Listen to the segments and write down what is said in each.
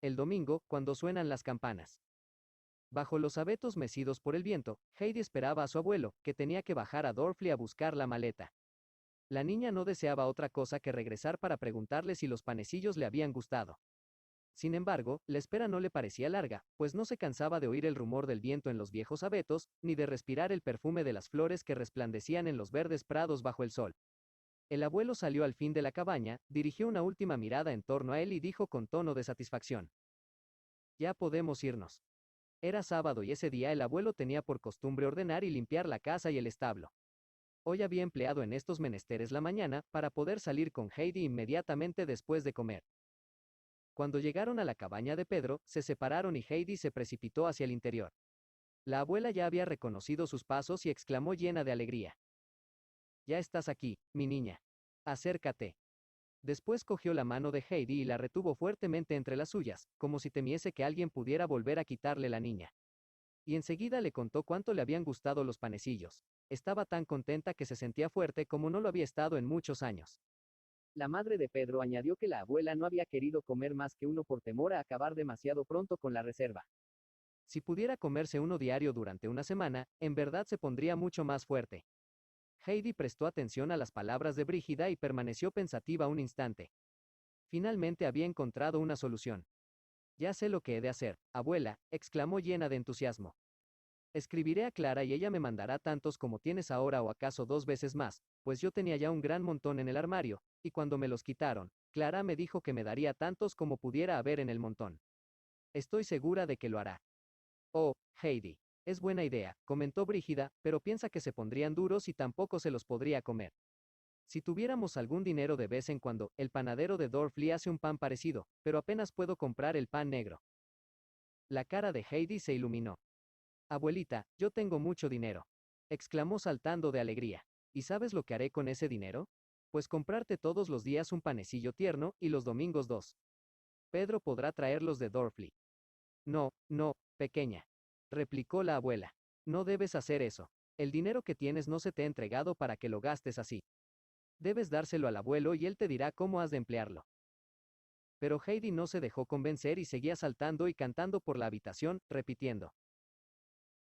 el domingo, cuando suenan las campanas. Bajo los abetos mecidos por el viento, Heidi esperaba a su abuelo, que tenía que bajar a Dorfli a buscar la maleta. La niña no deseaba otra cosa que regresar para preguntarle si los panecillos le habían gustado. Sin embargo, la espera no le parecía larga, pues no se cansaba de oír el rumor del viento en los viejos abetos, ni de respirar el perfume de las flores que resplandecían en los verdes prados bajo el sol. El abuelo salió al fin de la cabaña, dirigió una última mirada en torno a él y dijo con tono de satisfacción: «Ya podemos irnos». Era sábado y ese día el abuelo tenía por costumbre ordenar y limpiar la casa y el establo. Hoy había empleado en estos menesteres la mañana, para poder salir con Heidi inmediatamente después de comer. Cuando llegaron a la cabaña de Pedro, se separaron y Heidi se precipitó hacia el interior. La abuela ya había reconocido sus pasos y exclamó llena de alegría: «Ya estás aquí, mi niña. Acércate». Después cogió la mano de Heidi y la retuvo fuertemente entre las suyas, como si temiese que alguien pudiera volver a quitarle la niña. Y enseguida le contó cuánto le habían gustado los panecillos. Estaba tan contenta que se sentía fuerte como no lo había estado en muchos años. La madre de Pedro añadió que la abuela no había querido comer más que uno por temor a acabar demasiado pronto con la reserva. Si pudiera comerse uno diario durante una semana, en verdad se pondría mucho más fuerte. Heidi prestó atención a las palabras de Brígida y permaneció pensativa un instante. Finalmente había encontrado una solución. «Ya sé lo que he de hacer, abuela», exclamó llena de entusiasmo. «Escribiré a Clara y ella me mandará tantos como tienes ahora o acaso 2 veces más, pues yo tenía ya un gran montón en el armario, y cuando me los quitaron, Clara me dijo que me daría tantos como pudiera haber en el montón. Estoy segura de que lo hará». «Oh, Heidi, es buena idea», comentó Brígida, «pero piensa que se pondrían duros y tampoco se los podría comer. Si tuviéramos algún dinero de vez en cuando, el panadero de Dorfli hace un pan parecido, pero apenas puedo comprar el pan negro». La cara de Heidi se iluminó. «Abuelita, yo tengo mucho dinero», exclamó saltando de alegría. «¿Y sabes lo que haré con ese dinero? Pues comprarte todos los días un panecillo tierno, y los domingos dos. Pedro podrá traerlos de Dorfli». «No, no, pequeña», replicó la abuela. «No debes hacer eso. El dinero que tienes no se te ha entregado para que lo gastes así. Debes dárselo al abuelo y él te dirá cómo has de emplearlo». Pero Heidi no se dejó convencer y seguía saltando y cantando por la habitación, repitiendo: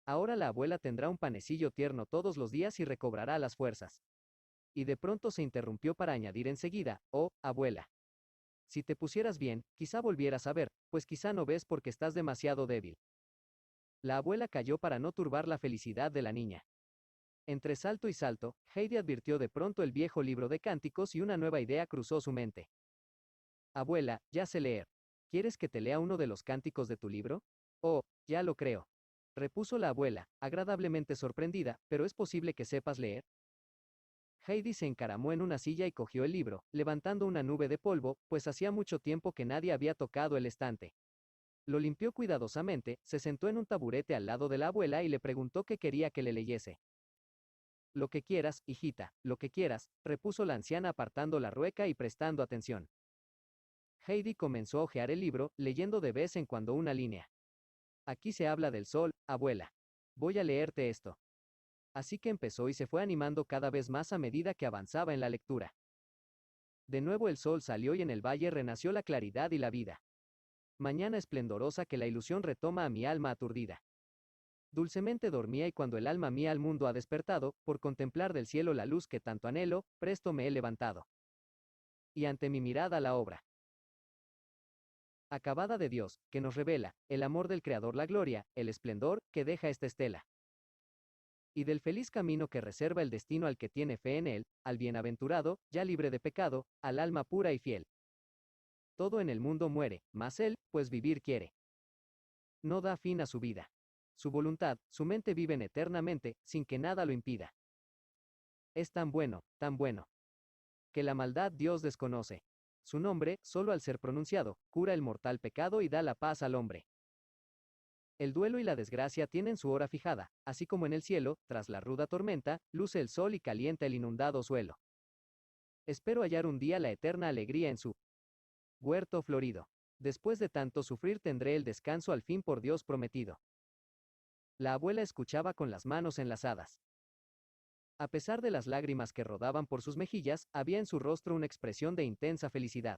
«Ahora la abuela tendrá un panecillo tierno todos los días y recobrará las fuerzas». Y de pronto se interrumpió para añadir enseguida: «Oh, abuela. Si te pusieras bien, quizá volvieras a ver, pues quizá no ves porque estás demasiado débil». La abuela calló para no turbar la felicidad de la niña. Entre salto y salto, Heidi advirtió de pronto el viejo libro de cánticos y una nueva idea cruzó su mente. «Abuela, ya sé leer. ¿Quieres que te lea uno de los cánticos de tu libro?» «Oh, ya lo creo», repuso la abuela, agradablemente sorprendida, «pero ¿es posible que sepas leer?». Heidi se encaramó en una silla y cogió el libro, levantando una nube de polvo, pues hacía mucho tiempo que nadie había tocado el estante. Lo limpió cuidadosamente, se sentó en un taburete al lado de la abuela y le preguntó qué quería que le leyese. «Lo que quieras, hijita, lo que quieras», repuso la anciana apartando la rueca y prestando atención. Heidi comenzó a hojear el libro, leyendo de vez en cuando una línea. «Aquí se habla del sol, abuela. Voy a leerte esto». Así que empezó y se fue animando cada vez más a medida que avanzaba en la lectura. De nuevo el sol salió y en el valle renació la claridad y la vida. Mañana esplendorosa que la ilusión retoma a mi alma aturdida. Dulcemente dormía y cuando el alma mía al mundo ha despertado, por contemplar del cielo la luz que tanto anhelo, presto me he levantado. Y ante mi mirada la obra acabada de Dios, que nos revela, el amor del Creador, la gloria, el esplendor, que deja esta estela. Y del feliz camino que reserva el destino al que tiene fe en él, al bienaventurado, ya libre de pecado, al alma pura y fiel. Todo en el mundo muere, mas él, pues vivir quiere. No da fin a su vida. Su voluntad, su mente viven eternamente, sin que nada lo impida. Es tan bueno, que la maldad Dios desconoce. Su nombre, solo al ser pronunciado, cura el mortal pecado y da la paz al hombre. El duelo y la desgracia tienen su hora fijada, así como en el cielo, tras la ruda tormenta, luce el sol y calienta el inundado suelo. Espero hallar un día la eterna alegría en su huerto florido. Después de tanto sufrir tendré el descanso al fin por Dios prometido. La abuela escuchaba con las manos enlazadas. A pesar de las lágrimas que rodaban por sus mejillas, había en su rostro una expresión de intensa felicidad.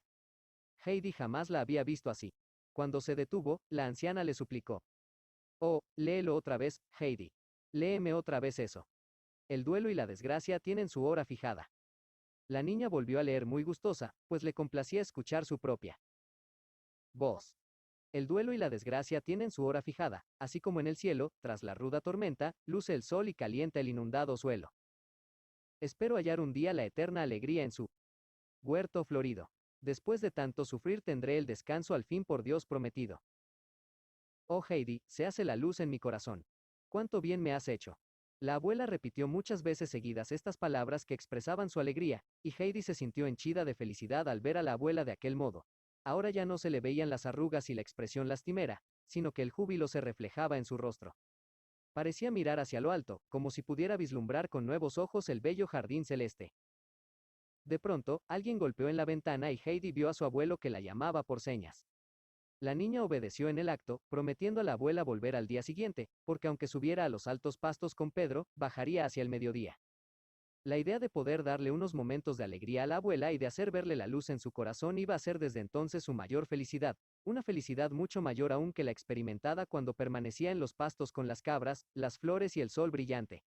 Heidi jamás la había visto así. Cuando se detuvo, la anciana le suplicó. Oh, léelo otra vez, Heidi. Léeme otra vez eso. El duelo y la desgracia tienen su hora fijada. La niña volvió a leer muy gustosa, pues le complacía escuchar su propia voz. El duelo y la desgracia tienen su hora fijada, así como en el cielo, tras la ruda tormenta, luce el sol y calienta el inundado suelo. Espero hallar un día la eterna alegría en su huerto florido. Después de tanto sufrir tendré el descanso al fin por Dios prometido. Oh Heidi, se hace la luz en mi corazón. Cuánto bien me has hecho. La abuela repitió muchas veces seguidas estas palabras que expresaban su alegría, y Heidi se sintió henchida de felicidad al ver a la abuela de aquel modo. Ahora ya no se le veían las arrugas y la expresión lastimera, sino que el júbilo se reflejaba en su rostro. Parecía mirar hacia lo alto, como si pudiera vislumbrar con nuevos ojos el bello jardín celeste. De pronto, alguien golpeó en la ventana y Heidi vio a su abuelo que la llamaba por señas. La niña obedeció en el acto, prometiendo a la abuela volver al día siguiente, porque aunque subiera a los altos pastos con Pedro, bajaría hacia el mediodía. La idea de poder darle unos momentos de alegría a la abuela y de hacer verle la luz en su corazón iba a ser desde entonces su mayor felicidad, una felicidad mucho mayor aún que la experimentada cuando permanecía en los pastos con las cabras, las flores y el sol brillante.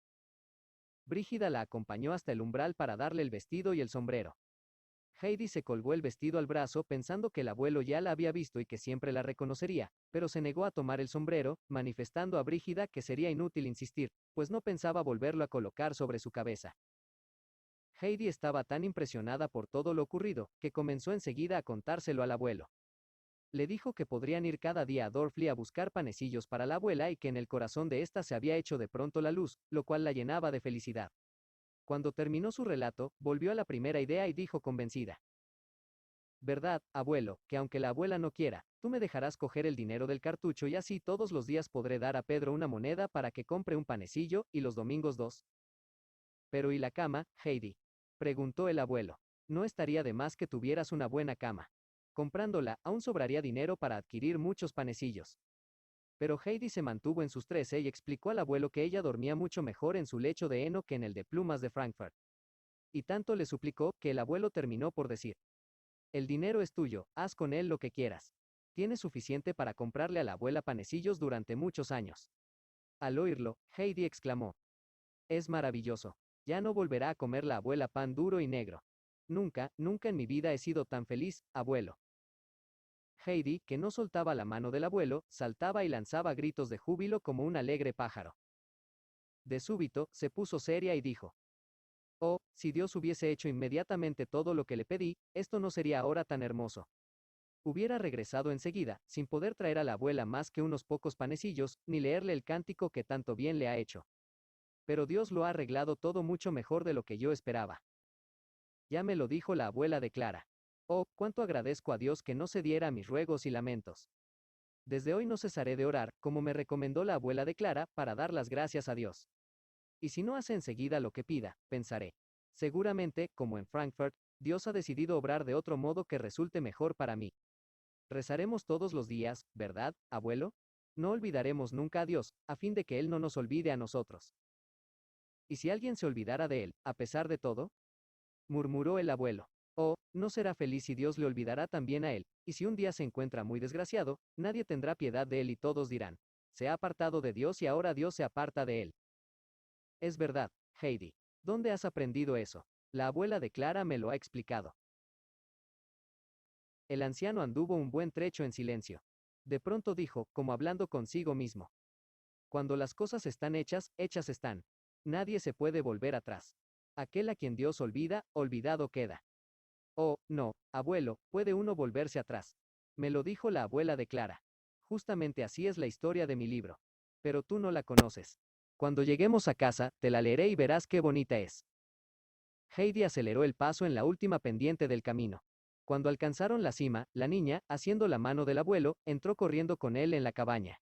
Brígida la acompañó hasta el umbral para darle el vestido y el sombrero. Heidi se colgó el vestido al brazo pensando que el abuelo ya la había visto y que siempre la reconocería, pero se negó a tomar el sombrero, manifestando a Brígida que sería inútil insistir, pues no pensaba volverlo a colocar sobre su cabeza. Heidi estaba tan impresionada por todo lo ocurrido, que comenzó enseguida a contárselo al abuelo. Le dijo que podrían ir cada día a Dorfli a buscar panecillos para la abuela y que en el corazón de ésta se había hecho de pronto la luz, lo cual la llenaba de felicidad. Cuando terminó su relato, volvió a la primera idea y dijo convencida. ¿Verdad, abuelo, que aunque la abuela no quiera, tú me dejarás coger el dinero del cartucho y así todos los días podré dar a Pedro una moneda para que compre un panecillo, y los domingos dos? Pero ¿y la cama, Heidi? Preguntó el abuelo. No estaría de más que tuvieras una buena cama. Comprándola, aún sobraría dinero para adquirir muchos panecillos. Pero Heidi se mantuvo en sus 13 y explicó al abuelo que ella dormía mucho mejor en su lecho de heno que en el de plumas de Frankfurt. Y tanto le suplicó que el abuelo terminó por decir. El dinero es tuyo, haz con él lo que quieras. Tienes suficiente para comprarle a la abuela panecillos durante muchos años. Al oírlo, Heidi exclamó. Es maravilloso. Ya no volverá a comer la abuela pan duro y negro. Nunca, nunca en mi vida he sido tan feliz, abuelo. Heidi, que no soltaba la mano del abuelo, saltaba y lanzaba gritos de júbilo como un alegre pájaro. De súbito, se puso seria y dijo. Oh, si Dios hubiese hecho inmediatamente todo lo que le pedí, esto no sería ahora tan hermoso. Hubiera regresado enseguida, sin poder traer a la abuela más que unos pocos panecillos, ni leerle el cántico que tanto bien le ha hecho. Pero Dios lo ha arreglado todo mucho mejor de lo que yo esperaba. Ya me lo dijo la abuela de Clara. Oh, cuánto agradezco a Dios que no cediera a mis ruegos y lamentos. Desde hoy no cesaré de orar, como me recomendó la abuela de Clara, para dar las gracias a Dios. Y si no hace enseguida lo que pida, pensaré. Seguramente, como en Frankfurt, Dios ha decidido obrar de otro modo que resulte mejor para mí. Rezaremos todos los días, ¿verdad, abuelo? No olvidaremos nunca a Dios, a fin de que Él no nos olvide a nosotros. ¿Y si alguien se olvidara de Él, a pesar de todo? Murmuró el abuelo. Oh, no será feliz si Dios le olvidará también a él, y si un día se encuentra muy desgraciado, nadie tendrá piedad de él y todos dirán, se ha apartado de Dios y ahora Dios se aparta de él. Es verdad, Heidi. ¿Dónde has aprendido eso? La abuela de Clara me lo ha explicado. El anciano anduvo un buen trecho en silencio. De pronto dijo, como hablando consigo mismo. Cuando las cosas están hechas, hechas están. Nadie se puede volver atrás. Aquel a quien Dios olvida, olvidado queda. Oh, no, abuelo, puede uno volverse atrás. Me lo dijo la abuela de Clara. Justamente así es la historia de mi libro. Pero tú no la conoces. Cuando lleguemos a casa, te la leeré y verás qué bonita es. Heidi aceleró el paso en la última pendiente del camino. Cuando alcanzaron la cima, la niña, haciendo la mano del abuelo, entró corriendo con él en la cabaña.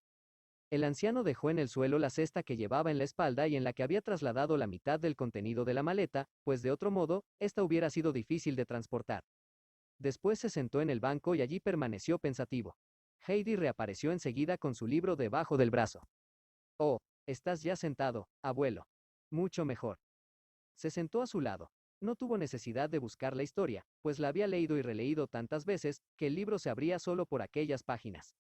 El anciano dejó en el suelo la cesta que llevaba en la espalda y en la que había trasladado la mitad del contenido de la maleta, pues de otro modo, esta hubiera sido difícil de transportar. Después se sentó en el banco y allí permaneció pensativo. Heidi reapareció enseguida con su libro debajo del brazo. Oh, estás ya sentado, abuelo. Mucho mejor. Se sentó a su lado. No tuvo necesidad de buscar la historia, pues la había leído y releído tantas veces, que el libro se abría solo por aquellas páginas.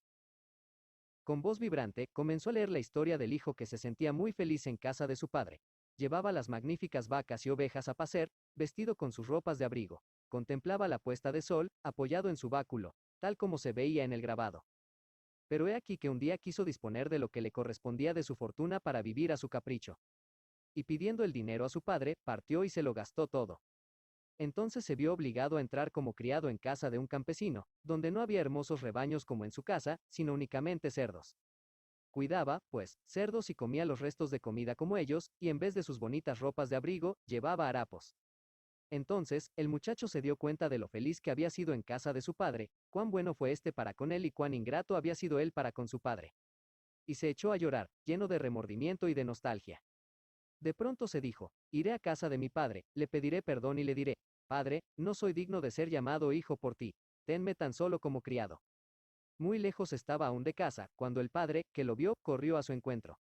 Con voz vibrante, comenzó a leer la historia del hijo que se sentía muy feliz en casa de su padre. Llevaba las magníficas vacas y ovejas a pacer, vestido con sus ropas de abrigo. Contemplaba la puesta de sol, apoyado en su báculo, tal como se veía en el grabado. Pero he aquí que un día quiso disponer de lo que le correspondía de su fortuna para vivir a su capricho. Y pidiendo el dinero a su padre, partió y se lo gastó todo. Entonces se vio obligado a entrar como criado en casa de un campesino, donde no había hermosos rebaños como en su casa, sino únicamente cerdos. Cuidaba, pues, cerdos y comía los restos de comida como ellos, y en vez de sus bonitas ropas de abrigo, llevaba harapos. Entonces, el muchacho se dio cuenta de lo feliz que había sido en casa de su padre, cuán bueno fue este para con él y cuán ingrato había sido él para con su padre. Y se echó a llorar, lleno de remordimiento y de nostalgia. De pronto se dijo, iré a casa de mi padre, le pediré perdón y le diré, Padre, no soy digno de ser llamado hijo por ti, tenme tan solo como criado. Muy lejos estaba aún de casa, cuando el padre, que lo vio, corrió a su encuentro.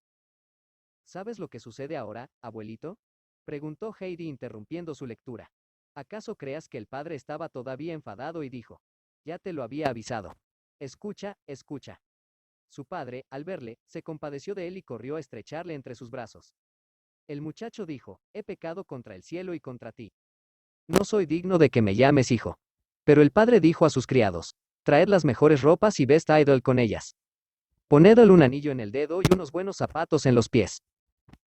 ¿Sabes lo que sucede ahora, abuelito? Preguntó Heidi interrumpiendo su lectura. ¿Acaso creas que el padre estaba todavía enfadado y dijo, ya te lo había avisado? Escucha, escucha. Su padre, al verle, se compadeció de él y corrió a estrecharle entre sus brazos. El muchacho dijo, he pecado contra el cielo y contra ti. No soy digno de que me llames hijo. Pero el padre dijo a sus criados, traed las mejores ropas y vestidle con ellas. Ponedle un anillo en el dedo y unos buenos zapatos en los pies.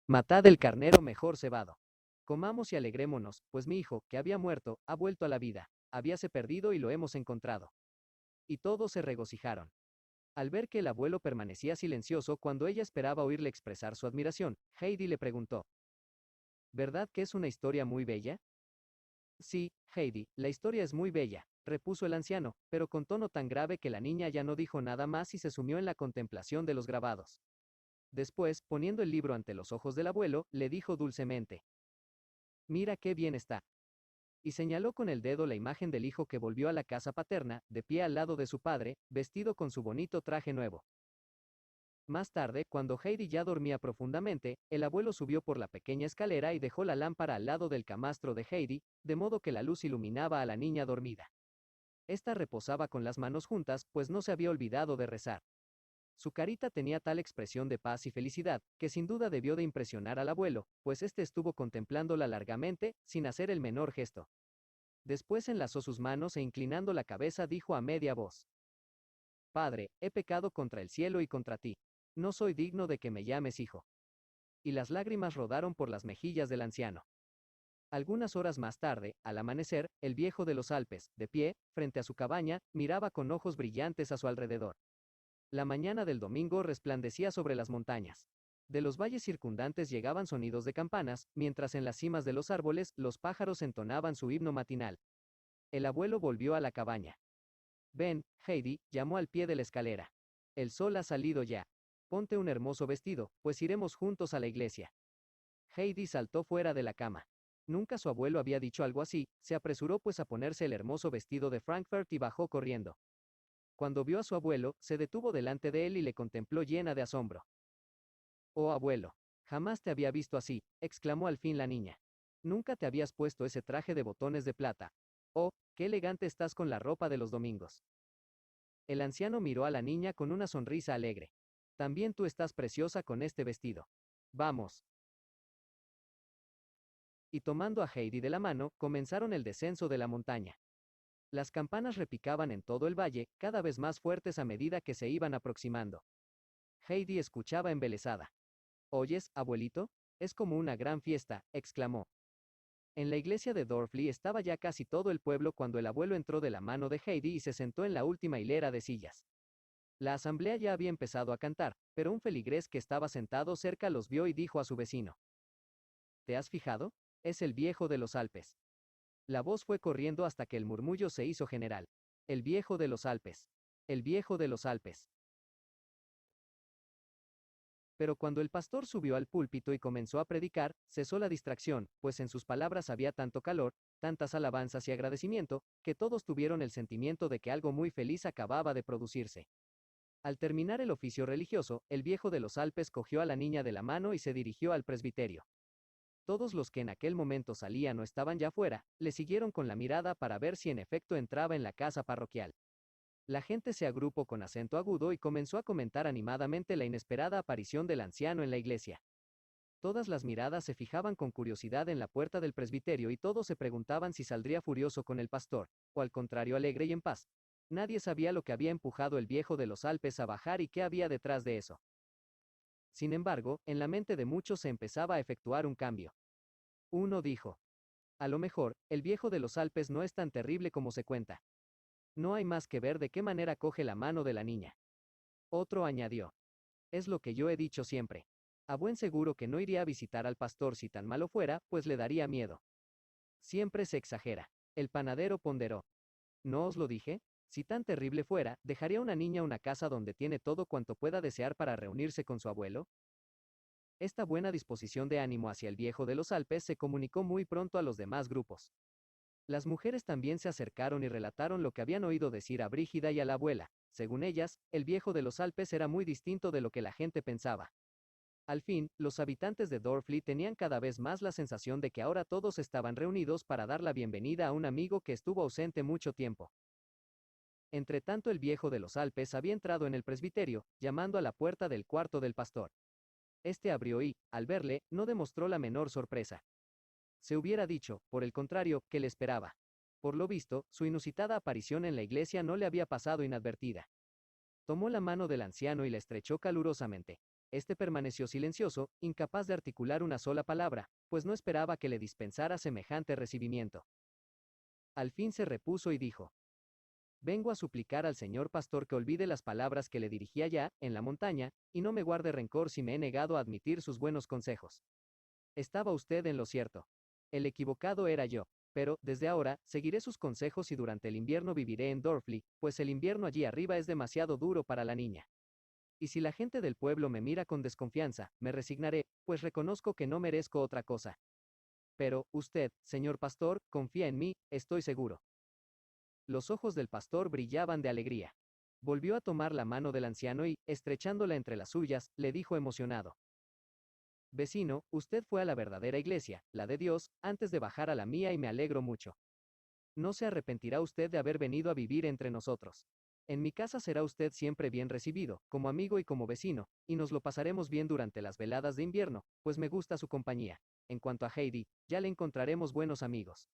Matad el carnero mejor cebado. Comamos y alegrémonos, pues mi hijo, que había muerto, ha vuelto a la vida, habíase perdido y lo hemos encontrado. Y todos se regocijaron. Al ver que el abuelo permanecía silencioso cuando ella esperaba oírle expresar su admiración, Heidi le preguntó, ¿verdad que es una historia muy bella? Sí, Heidi, la historia es muy bella, repuso el anciano, pero con tono tan grave que la niña ya no dijo nada más y se sumió en la contemplación de los grabados. Después, poniendo el libro ante los ojos del abuelo, le dijo dulcemente, mira qué bien está. Y señaló con el dedo la imagen del hijo que volvió a la casa paterna, de pie al lado de su padre, vestido con su bonito traje nuevo. Más tarde, cuando Heidi ya dormía profundamente, el abuelo subió por la pequeña escalera y dejó la lámpara al lado del camastro de Heidi, de modo que la luz iluminaba a la niña dormida. Esta reposaba con las manos juntas, pues no se había olvidado de rezar. Su carita tenía tal expresión de paz y felicidad, que sin duda debió de impresionar al abuelo, pues éste estuvo contemplándola largamente, sin hacer el menor gesto. Después enlazó sus manos e inclinando la cabeza dijo a media voz, Padre, he pecado contra el cielo y contra ti. No soy digno de que me llames hijo. Y las lágrimas rodaron por las mejillas del anciano. Algunas horas más tarde, al amanecer, el viejo de los Alpes, de pie, frente a su cabaña, miraba con ojos brillantes a su alrededor. La mañana del domingo resplandecía sobre las montañas. De los valles circundantes llegaban sonidos de campanas, mientras en las cimas de los árboles los pájaros entonaban su himno matinal. El abuelo volvió a la cabaña. Ven, Heidi, llamó al pie de la escalera. El sol ha salido ya. Ponte un hermoso vestido, pues iremos juntos a la iglesia. Heidi saltó fuera de la cama. Nunca su abuelo había dicho algo así, se apresuró pues a ponerse el hermoso vestido de Frankfurt y bajó corriendo. Cuando vio a su abuelo, se detuvo delante de él y le contempló llena de asombro. Oh abuelo, jamás te había visto así, exclamó al fin la niña. Nunca te habías puesto ese traje de botones de plata. Oh, qué elegante estás con la ropa de los domingos. El anciano miró a la niña con una sonrisa alegre. También tú estás preciosa con este vestido. Vamos. Y tomando a Heidi de la mano, comenzaron el descenso de la montaña. Las campanas repicaban en todo el valle, cada vez más fuertes a medida que se iban aproximando. Heidi escuchaba embelesada. ¿Oyes, abuelito? Es como una gran fiesta, exclamó. En la iglesia de Dorfli estaba ya casi todo el pueblo cuando el abuelo entró de la mano de Heidi y se sentó en la última hilera de sillas. La asamblea ya había empezado a cantar, pero un feligrés que estaba sentado cerca los vio y dijo a su vecino. ¿Te has fijado? Es el viejo de los Alpes. La voz fue corriendo hasta que el murmullo se hizo general. El viejo de los Alpes. El viejo de los Alpes. Pero cuando el pastor subió al púlpito y comenzó a predicar, cesó la distracción, pues en sus palabras había tanto calor, tantas alabanzas y agradecimiento, que todos tuvieron el sentimiento de que algo muy feliz acababa de producirse. Al terminar el oficio religioso, el viejo de los Alpes cogió a la niña de la mano y se dirigió al presbiterio. Todos los que en aquel momento salían o estaban ya fuera, le siguieron con la mirada para ver si en efecto entraba en la casa parroquial. La gente se agrupó con acento agudo y comenzó a comentar animadamente la inesperada aparición del anciano en la iglesia. Todas las miradas se fijaban con curiosidad en la puerta del presbiterio y todos se preguntaban si saldría furioso con el pastor, o al contrario alegre y en paz. Nadie sabía lo que había empujado el viejo de los Alpes a bajar y qué había detrás de eso. Sin embargo, en la mente de muchos se empezaba a efectuar un cambio. Uno dijo: a lo mejor, el viejo de los Alpes no es tan terrible como se cuenta. No hay más que ver de qué manera coge la mano de la niña. Otro añadió: es lo que yo he dicho siempre. A buen seguro que no iría a visitar al pastor si tan malo fuera, pues le daría miedo. Siempre se exagera. El panadero ponderó: ¿no os lo dije? Si tan terrible fuera, ¿dejaría una niña una casa donde tiene todo cuanto pueda desear para reunirse con su abuelo? Esta buena disposición de ánimo hacia el viejo de los Alpes se comunicó muy pronto a los demás grupos. Las mujeres también se acercaron y relataron lo que habían oído decir a Brígida y a la abuela. Según ellas, el viejo de los Alpes era muy distinto de lo que la gente pensaba. Al fin, los habitantes de Dorfli tenían cada vez más la sensación de que ahora todos estaban reunidos para dar la bienvenida a un amigo que estuvo ausente mucho tiempo. Entretanto, el viejo de los Alpes había entrado en el presbiterio, llamando a la puerta del cuarto del pastor. Este abrió y, al verle, no demostró la menor sorpresa. Se hubiera dicho, por el contrario, que le esperaba. Por lo visto, su inusitada aparición en la iglesia no le había pasado inadvertida. Tomó la mano del anciano y la estrechó calurosamente. Este permaneció silencioso, incapaz de articular una sola palabra, pues no esperaba que le dispensara semejante recibimiento. Al fin se repuso y dijo: vengo a suplicar al señor pastor que olvide las palabras que le dirigí allá, en la montaña, y no me guarde rencor si me he negado a admitir sus buenos consejos. Estaba usted en lo cierto. El equivocado era yo. Pero, desde ahora, seguiré sus consejos y durante el invierno viviré en Dorfli, pues el invierno allí arriba es demasiado duro para la niña. Y si la gente del pueblo me mira con desconfianza, me resignaré, pues reconozco que no merezco otra cosa. Pero, usted, señor pastor, confía en mí, estoy seguro. Los ojos del pastor brillaban de alegría. Volvió a tomar la mano del anciano y, estrechándola entre las suyas, le dijo emocionado: vecino, usted fue a la verdadera iglesia, la de Dios, antes de bajar a la mía y me alegro mucho. No se arrepentirá usted de haber venido a vivir entre nosotros. En mi casa será usted siempre bien recibido, como amigo y como vecino, y nos lo pasaremos bien durante las veladas de invierno, pues me gusta su compañía. En cuanto a Heidi, ya le encontraremos buenos amigos.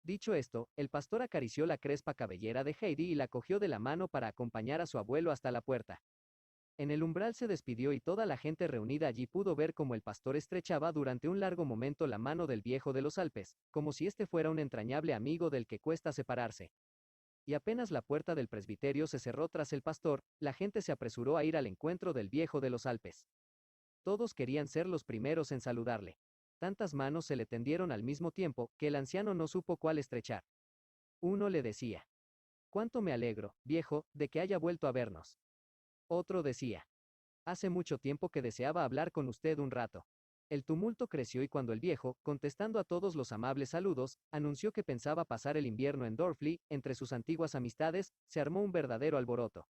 Dicho esto, el pastor acarició la crespa cabellera de Heidi y la cogió de la mano para acompañar a su abuelo hasta la puerta. En el umbral se despidió y toda la gente reunida allí pudo ver cómo el pastor estrechaba durante un largo momento la mano del viejo de los Alpes, como si este fuera un entrañable amigo del que cuesta separarse. Y apenas la puerta del presbiterio se cerró tras el pastor, la gente se apresuró a ir al encuentro del viejo de los Alpes. Todos querían ser los primeros en saludarle. Tantas manos se le tendieron al mismo tiempo, que el anciano no supo cuál estrechar. Uno le decía: cuánto me alegro, viejo, de que haya vuelto a vernos. Otro decía: hace mucho tiempo que deseaba hablar con usted un rato. El tumulto creció y cuando el viejo, contestando a todos los amables saludos, anunció que pensaba pasar el invierno en Dorfli, entre sus antiguas amistades, se armó un verdadero alboroto.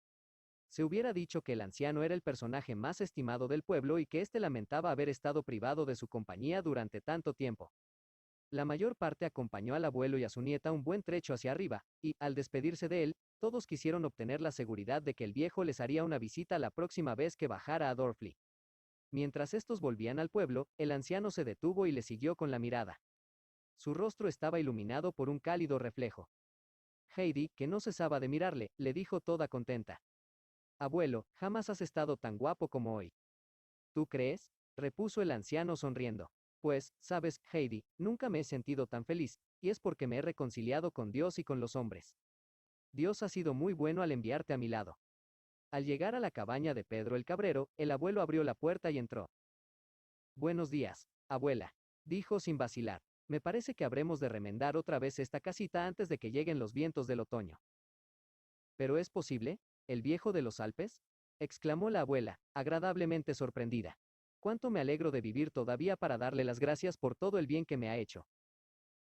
Se hubiera dicho que el anciano era el personaje más estimado del pueblo y que éste lamentaba haber estado privado de su compañía durante tanto tiempo. La mayor parte acompañó al abuelo y a su nieta un buen trecho hacia arriba, y, al despedirse de él, todos quisieron obtener la seguridad de que el viejo les haría una visita la próxima vez que bajara a Dorfli. Mientras estos volvían al pueblo, el anciano se detuvo y le siguió con la mirada. Su rostro estaba iluminado por un cálido reflejo. Heidi, que no cesaba de mirarle, le dijo toda contenta: abuelo, jamás has estado tan guapo como hoy. ¿Tú crees? Repuso el anciano sonriendo. Pues, sabes, Heidi, nunca me he sentido tan feliz, y es porque me he reconciliado con Dios y con los hombres. Dios ha sido muy bueno al enviarte a mi lado. Al llegar a la cabaña de Pedro el Cabrero, el abuelo abrió la puerta y entró. Buenos días, abuela, dijo sin vacilar. Me parece que habremos de remendar otra vez esta casita antes de que lleguen los vientos del otoño. ¿Pero es posible? ¿El viejo de los Alpes? Exclamó la abuela, agradablemente sorprendida. Cuánto me alegro de vivir todavía para darle las gracias por todo el bien que me ha hecho.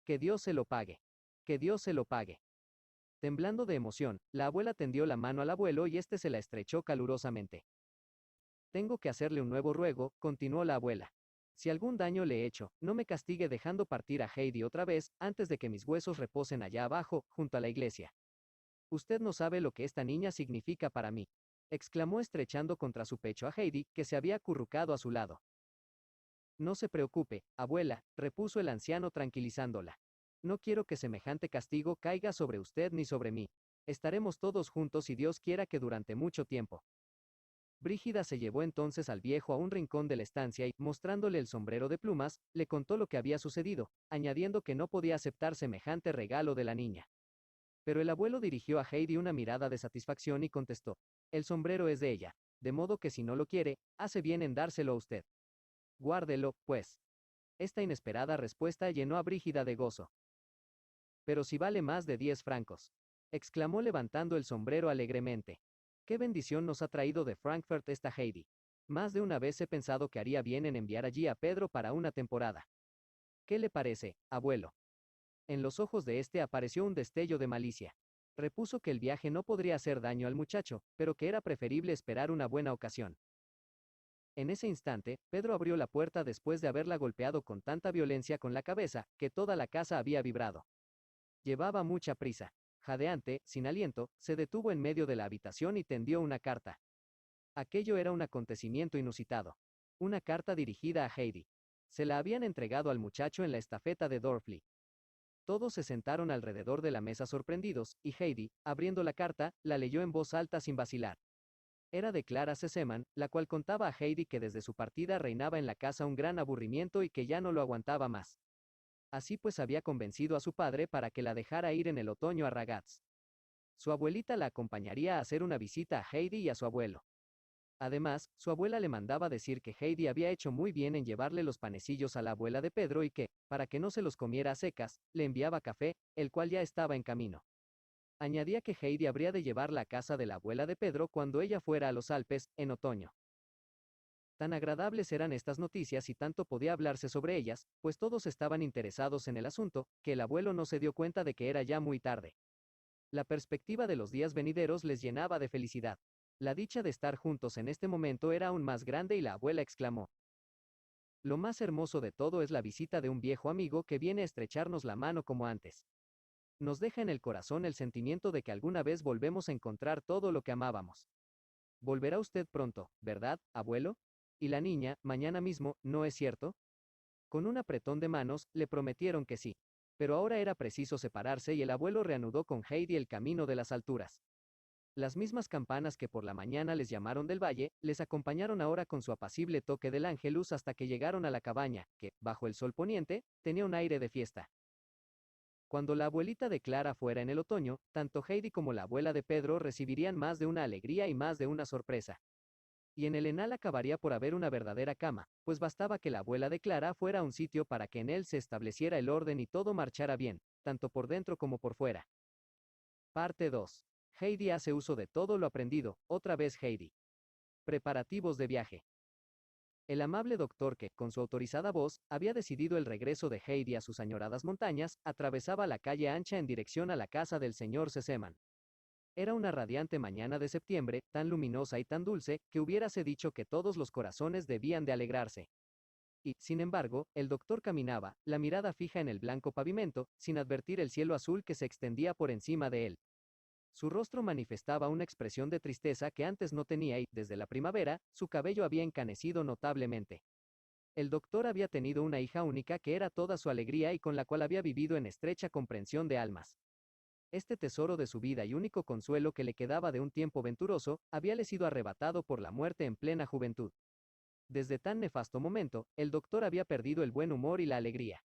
Que Dios se lo pague. Que Dios se lo pague. Temblando de emoción, la abuela tendió la mano al abuelo y éste se la estrechó calurosamente. Tengo que hacerle un nuevo ruego, continuó la abuela. Si algún daño le he hecho, no me castigue dejando partir a Heidi otra vez, antes de que mis huesos reposen allá abajo, junto a la iglesia. Usted no sabe lo que esta niña significa para mí, exclamó estrechando contra su pecho a Heidi, que se había acurrucado a su lado. No se preocupe, abuela, repuso el anciano tranquilizándola. No quiero que semejante castigo caiga sobre usted ni sobre mí. Estaremos todos juntos y Dios quiera que durante mucho tiempo. Brígida se llevó entonces al viejo a un rincón de la estancia y, mostrándole el sombrero de plumas, le contó lo que había sucedido, añadiendo que no podía aceptar semejante regalo de la niña. Pero el abuelo dirigió a Heidi una mirada de satisfacción y contestó: el sombrero es de ella, de modo que si no lo quiere, hace bien en dárselo a usted. Guárdelo, pues. Esta inesperada respuesta llenó a Brígida de gozo. Pero si vale más de 10 francos, exclamó levantando el sombrero alegremente. ¡Qué bendición nos ha traído de Frankfurt esta Heidi! Más de una vez he pensado que haría bien en enviar allí a Pedro para una temporada. ¿Qué le parece, abuelo? En los ojos de este apareció un destello de malicia. Repuso que el viaje no podría hacer daño al muchacho, pero que era preferible esperar una buena ocasión. En ese instante, Pedro abrió la puerta después de haberla golpeado con tanta violencia con la cabeza, que toda la casa había vibrado. Llevaba mucha prisa. Jadeante, sin aliento, se detuvo en medio de la habitación y tendió una carta. Aquello era un acontecimiento inusitado. Una carta dirigida a Heidi. Se la habían entregado al muchacho en la estafeta de Dorfli. Todos se sentaron alrededor de la mesa sorprendidos, y Heidi, abriendo la carta, la leyó en voz alta sin vacilar. Era de Clara Sesemann, la cual contaba a Heidi que desde su partida reinaba en la casa un gran aburrimiento y que ya no lo aguantaba más. Así pues había convencido a su padre para que la dejara ir en el otoño a Ragaz. Su abuelita la acompañaría a hacer una visita a Heidi y a su abuelo. Además, su abuela le mandaba decir que Heidi había hecho muy bien en llevarle los panecillos a la abuela de Pedro y que, para que no se los comiera a secas, le enviaba café, el cual ya estaba en camino. Añadía que Heidi habría de llevarla a casa de la abuela de Pedro cuando ella fuera a los Alpes, en otoño. Tan agradables eran estas noticias y tanto podía hablarse sobre ellas, pues todos estaban interesados en el asunto, que el abuelo no se dio cuenta de que era ya muy tarde. La perspectiva de los días venideros les llenaba de felicidad. La dicha de estar juntos en este momento era aún más grande y la abuela exclamó: lo más hermoso de todo es la visita de un viejo amigo que viene a estrecharnos la mano como antes. Nos deja en el corazón el sentimiento de que alguna vez volvemos a encontrar todo lo que amábamos. Volverá usted pronto, ¿verdad, abuelo? Y la niña, mañana mismo, ¿no es cierto? Con un apretón de manos, le prometieron que sí. Pero ahora era preciso separarse y el abuelo reanudó con Heidi el camino de las alturas. Las mismas campanas que por la mañana les llamaron del valle, les acompañaron ahora con su apacible toque del ángelus hasta que llegaron a la cabaña, que, bajo el sol poniente, tenía un aire de fiesta. Cuando la abuelita de Clara fuera en el otoño, tanto Heidi como la abuela de Pedro recibirían más de una alegría y más de una sorpresa. Y en el Enal acabaría por haber una verdadera cama, pues bastaba que la abuela de Clara fuera a un sitio para que en él se estableciera el orden y todo marchara bien, tanto por dentro como por fuera. Parte 2. Heidi hace uso de todo lo aprendido, otra vez Heidi. Preparativos de viaje. El amable doctor que, con su autorizada voz, había decidido el regreso de Heidi a sus añoradas montañas, atravesaba la calle ancha en dirección a la casa del señor Sesemann. Era una radiante mañana de septiembre, tan luminosa y tan dulce, que hubiérase dicho que todos los corazones debían de alegrarse. Y, sin embargo, el doctor caminaba, la mirada fija en el blanco pavimento, sin advertir el cielo azul que se extendía por encima de él. Su rostro manifestaba una expresión de tristeza que antes no tenía y, desde la primavera, su cabello había encanecido notablemente. El doctor había tenido una hija única que era toda su alegría y con la cual había vivido en estrecha comprensión de almas. Este tesoro de su vida y único consuelo que le quedaba de un tiempo venturoso, habíale sido arrebatado por la muerte en plena juventud. Desde tan nefasto momento, el doctor había perdido el buen humor y la alegría.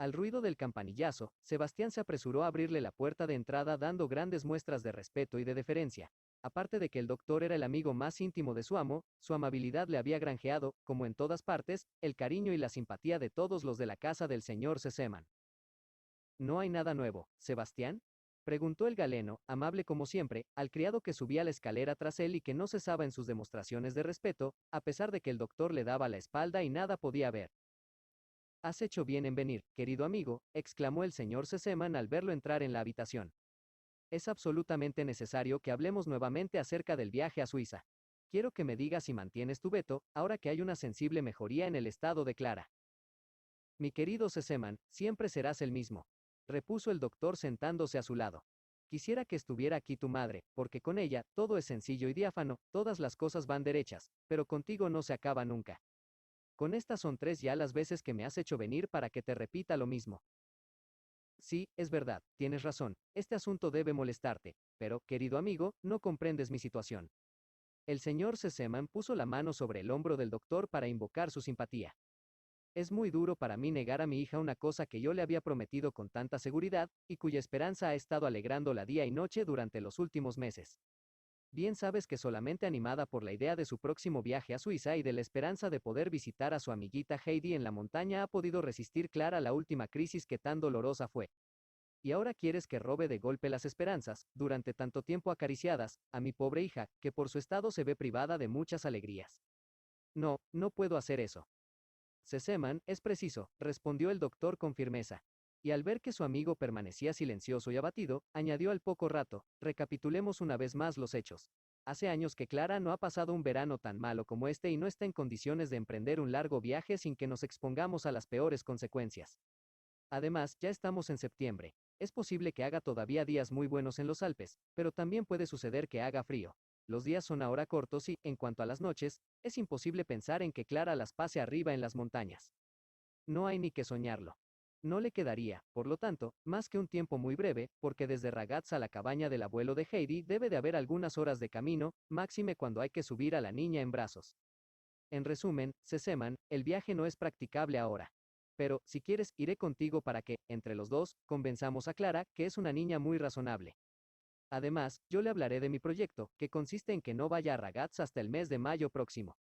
Al ruido del campanillazo, Sebastián se apresuró a abrirle la puerta de entrada dando grandes muestras de respeto y de deferencia. Aparte de que el doctor era el amigo más íntimo de su amo, su amabilidad le había granjeado, como en todas partes, el cariño y la simpatía de todos los de la casa del señor Sesemann. ¿No hay nada nuevo, Sebastián?, preguntó el galeno, amable como siempre, al criado que subía la escalera tras él y que no cesaba en sus demostraciones de respeto, a pesar de que el doctor le daba la espalda y nada podía ver. Has hecho bien en venir, querido amigo, exclamó el señor Sesemann al verlo entrar en la habitación. Es absolutamente necesario que hablemos nuevamente acerca del viaje a Suiza. quiero que me digas si mantienes tu veto, ahora que hay una sensible mejoría en el estado de Clara. Mi querido Sesemann, siempre serás el mismo, repuso el doctor sentándose a su lado. Quisiera que estuviera aquí tu madre, porque con ella todo es sencillo y diáfano, todas las cosas van derechas, pero contigo no se acaba nunca. Con estas son 3 ya las veces que me has hecho venir para que te repita lo mismo. Sí, es verdad, tienes razón, este asunto debe molestarte, pero, querido amigo, no comprendes mi situación. El señor Sesemann puso la mano sobre el hombro del doctor para invocar su simpatía. Es muy duro para mí negar a mi hija una cosa que yo le había prometido con tanta seguridad, y cuya esperanza ha estado alegrándola día y noche durante los últimos meses. Bien sabes que solamente animada por la idea de su próximo viaje a Suiza y de la esperanza de poder visitar a su amiguita Heidi en la montaña ha podido resistir Clara la última crisis que tan dolorosa fue. Y ahora quieres que robe de golpe las esperanzas, durante tanto tiempo acariciadas, a mi pobre hija, que por su estado se ve privada de muchas alegrías. No, no puedo hacer eso. Sesemann, es preciso, respondió el doctor con firmeza. Y al ver que su amigo permanecía silencioso y abatido, añadió al poco rato, recapitulemos una vez más los hechos. Hace años que Clara no ha pasado un verano tan malo como este y no está en condiciones de emprender un largo viaje sin que nos expongamos a las peores consecuencias. Además, ya estamos en septiembre. Es posible que haga todavía días muy buenos en los Alpes, pero también puede suceder que haga frío. Los días son ahora cortos y, en cuanto a las noches, es imposible pensar en que Clara las pase arriba en las montañas. No hay ni que soñarlo. No le quedaría, por lo tanto, más que un tiempo muy breve, porque desde Ragaz a la cabaña del abuelo de Heidi debe de haber algunas horas de camino, máxime cuando hay que subir a la niña en brazos. En resumen, Sesemann, el viaje no es practicable ahora. Pero, si quieres, iré contigo para que, entre los dos, convenzamos a Clara, que es una niña muy razonable. Además, yo le hablaré de mi proyecto, que consiste en que no vaya a Ragaz hasta el mes de mayo próximo.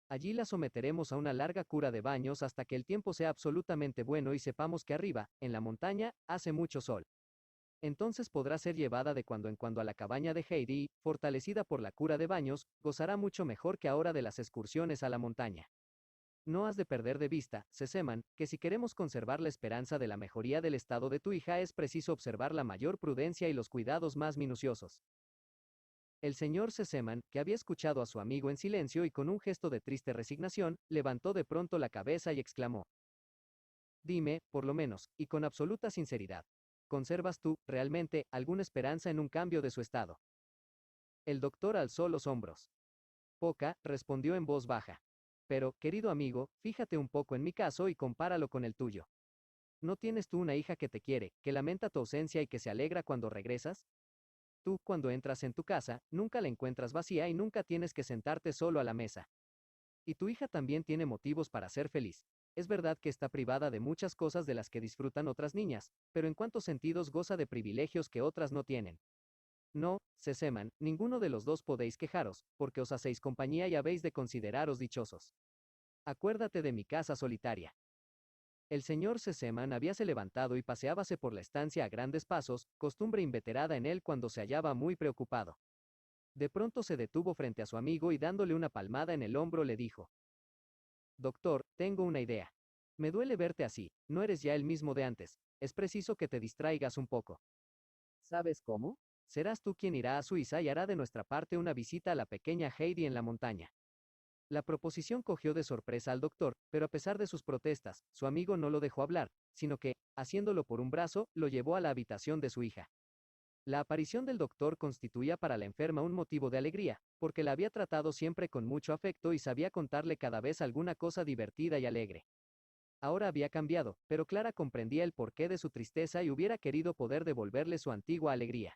Allí la someteremos a una larga cura de baños hasta que el tiempo sea absolutamente bueno y sepamos que arriba, en la montaña, hace mucho sol. Entonces podrá ser llevada de cuando en cuando a la cabaña de Heidi y, fortalecida por la cura de baños, gozará mucho mejor que ahora de las excursiones a la montaña. No has de perder de vista, Sesemann, que si queremos conservar la esperanza de la mejoría del estado de tu hija es preciso observar la mayor prudencia y los cuidados más minuciosos. El señor Sesemann, que había escuchado a su amigo en silencio y con un gesto de triste resignación, levantó de pronto la cabeza y exclamó: Dime, por lo menos, y con absoluta sinceridad, ¿conservas tú, realmente, alguna esperanza en un cambio de su estado? El doctor alzó los hombros. Poca, respondió en voz baja. Pero, querido amigo, fíjate un poco en mi caso y compáralo con el tuyo. ¿No tienes tú una hija que te quiere, que lamenta tu ausencia y que se alegra cuando regresas? Tú, cuando entras en tu casa, nunca la encuentras vacía y nunca tienes que sentarte solo a la mesa. Y tu hija también tiene motivos para ser feliz. Es verdad que está privada de muchas cosas de las que disfrutan otras niñas, pero en cuántos sentidos goza de privilegios que otras no tienen. No, Sesemann, ninguno de los dos podéis quejaros, porque os hacéis compañía y habéis de consideraros dichosos. Acuérdate de mi casa solitaria. El señor Sesemann habíase levantado y paseábase por la estancia a grandes pasos, costumbre inveterada en él cuando se hallaba muy preocupado. De pronto se detuvo frente a su amigo y dándole una palmada en el hombro le dijo: Doctor, tengo una idea. Me duele verte así, no eres ya el mismo de antes, es preciso que te distraigas un poco. ¿Sabes cómo? Serás tú quien irá a Suiza y hará de nuestra parte una visita a la pequeña Heidi en la montaña. La proposición cogió de sorpresa al doctor, pero a pesar de sus protestas, su amigo no lo dejó hablar, sino que, haciéndolo por un brazo, lo llevó a la habitación de su hija. La aparición del doctor constituía para la enferma un motivo de alegría, porque la había tratado siempre con mucho afecto y sabía contarle cada vez alguna cosa divertida y alegre. Ahora había cambiado, pero Clara comprendía el porqué de su tristeza y hubiera querido poder devolverle su antigua alegría.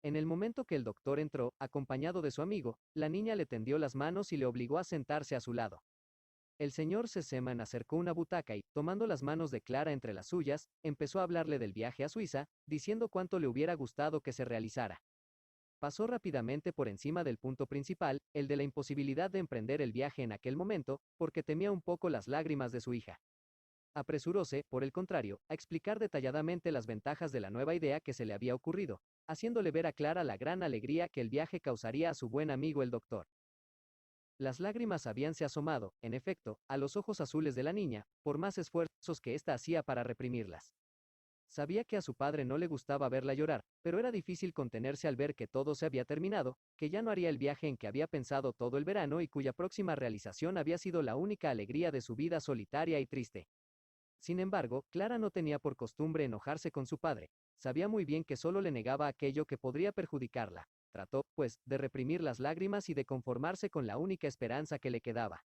En el momento que el doctor entró, acompañado de su amigo, la niña le tendió las manos y le obligó a sentarse a su lado. El señor Sesemann acercó una butaca y, tomando las manos de Clara entre las suyas, empezó a hablarle del viaje a Suiza, diciendo cuánto le hubiera gustado que se realizara. Pasó rápidamente por encima del punto principal, el de la imposibilidad de emprender el viaje en aquel momento, porque temía un poco las lágrimas de su hija. Apresuróse, por el contrario, a explicar detalladamente las ventajas de la nueva idea que se le había ocurrido, haciéndole ver a Clara la gran alegría que el viaje causaría a su buen amigo el doctor. Las lágrimas habíanse asomado, en efecto, a los ojos azules de la niña, por más esfuerzos que ésta hacía para reprimirlas. Sabía que a su padre no le gustaba verla llorar, pero era difícil contenerse al ver que todo se había terminado, que ya no haría el viaje en que había pensado todo el verano y cuya próxima realización había sido la única alegría de su vida solitaria y triste. Sin embargo, Clara no tenía por costumbre enojarse con su padre. Sabía muy bien que solo le negaba aquello que podría perjudicarla. Trató, pues, de reprimir las lágrimas y de conformarse con la única esperanza que le quedaba.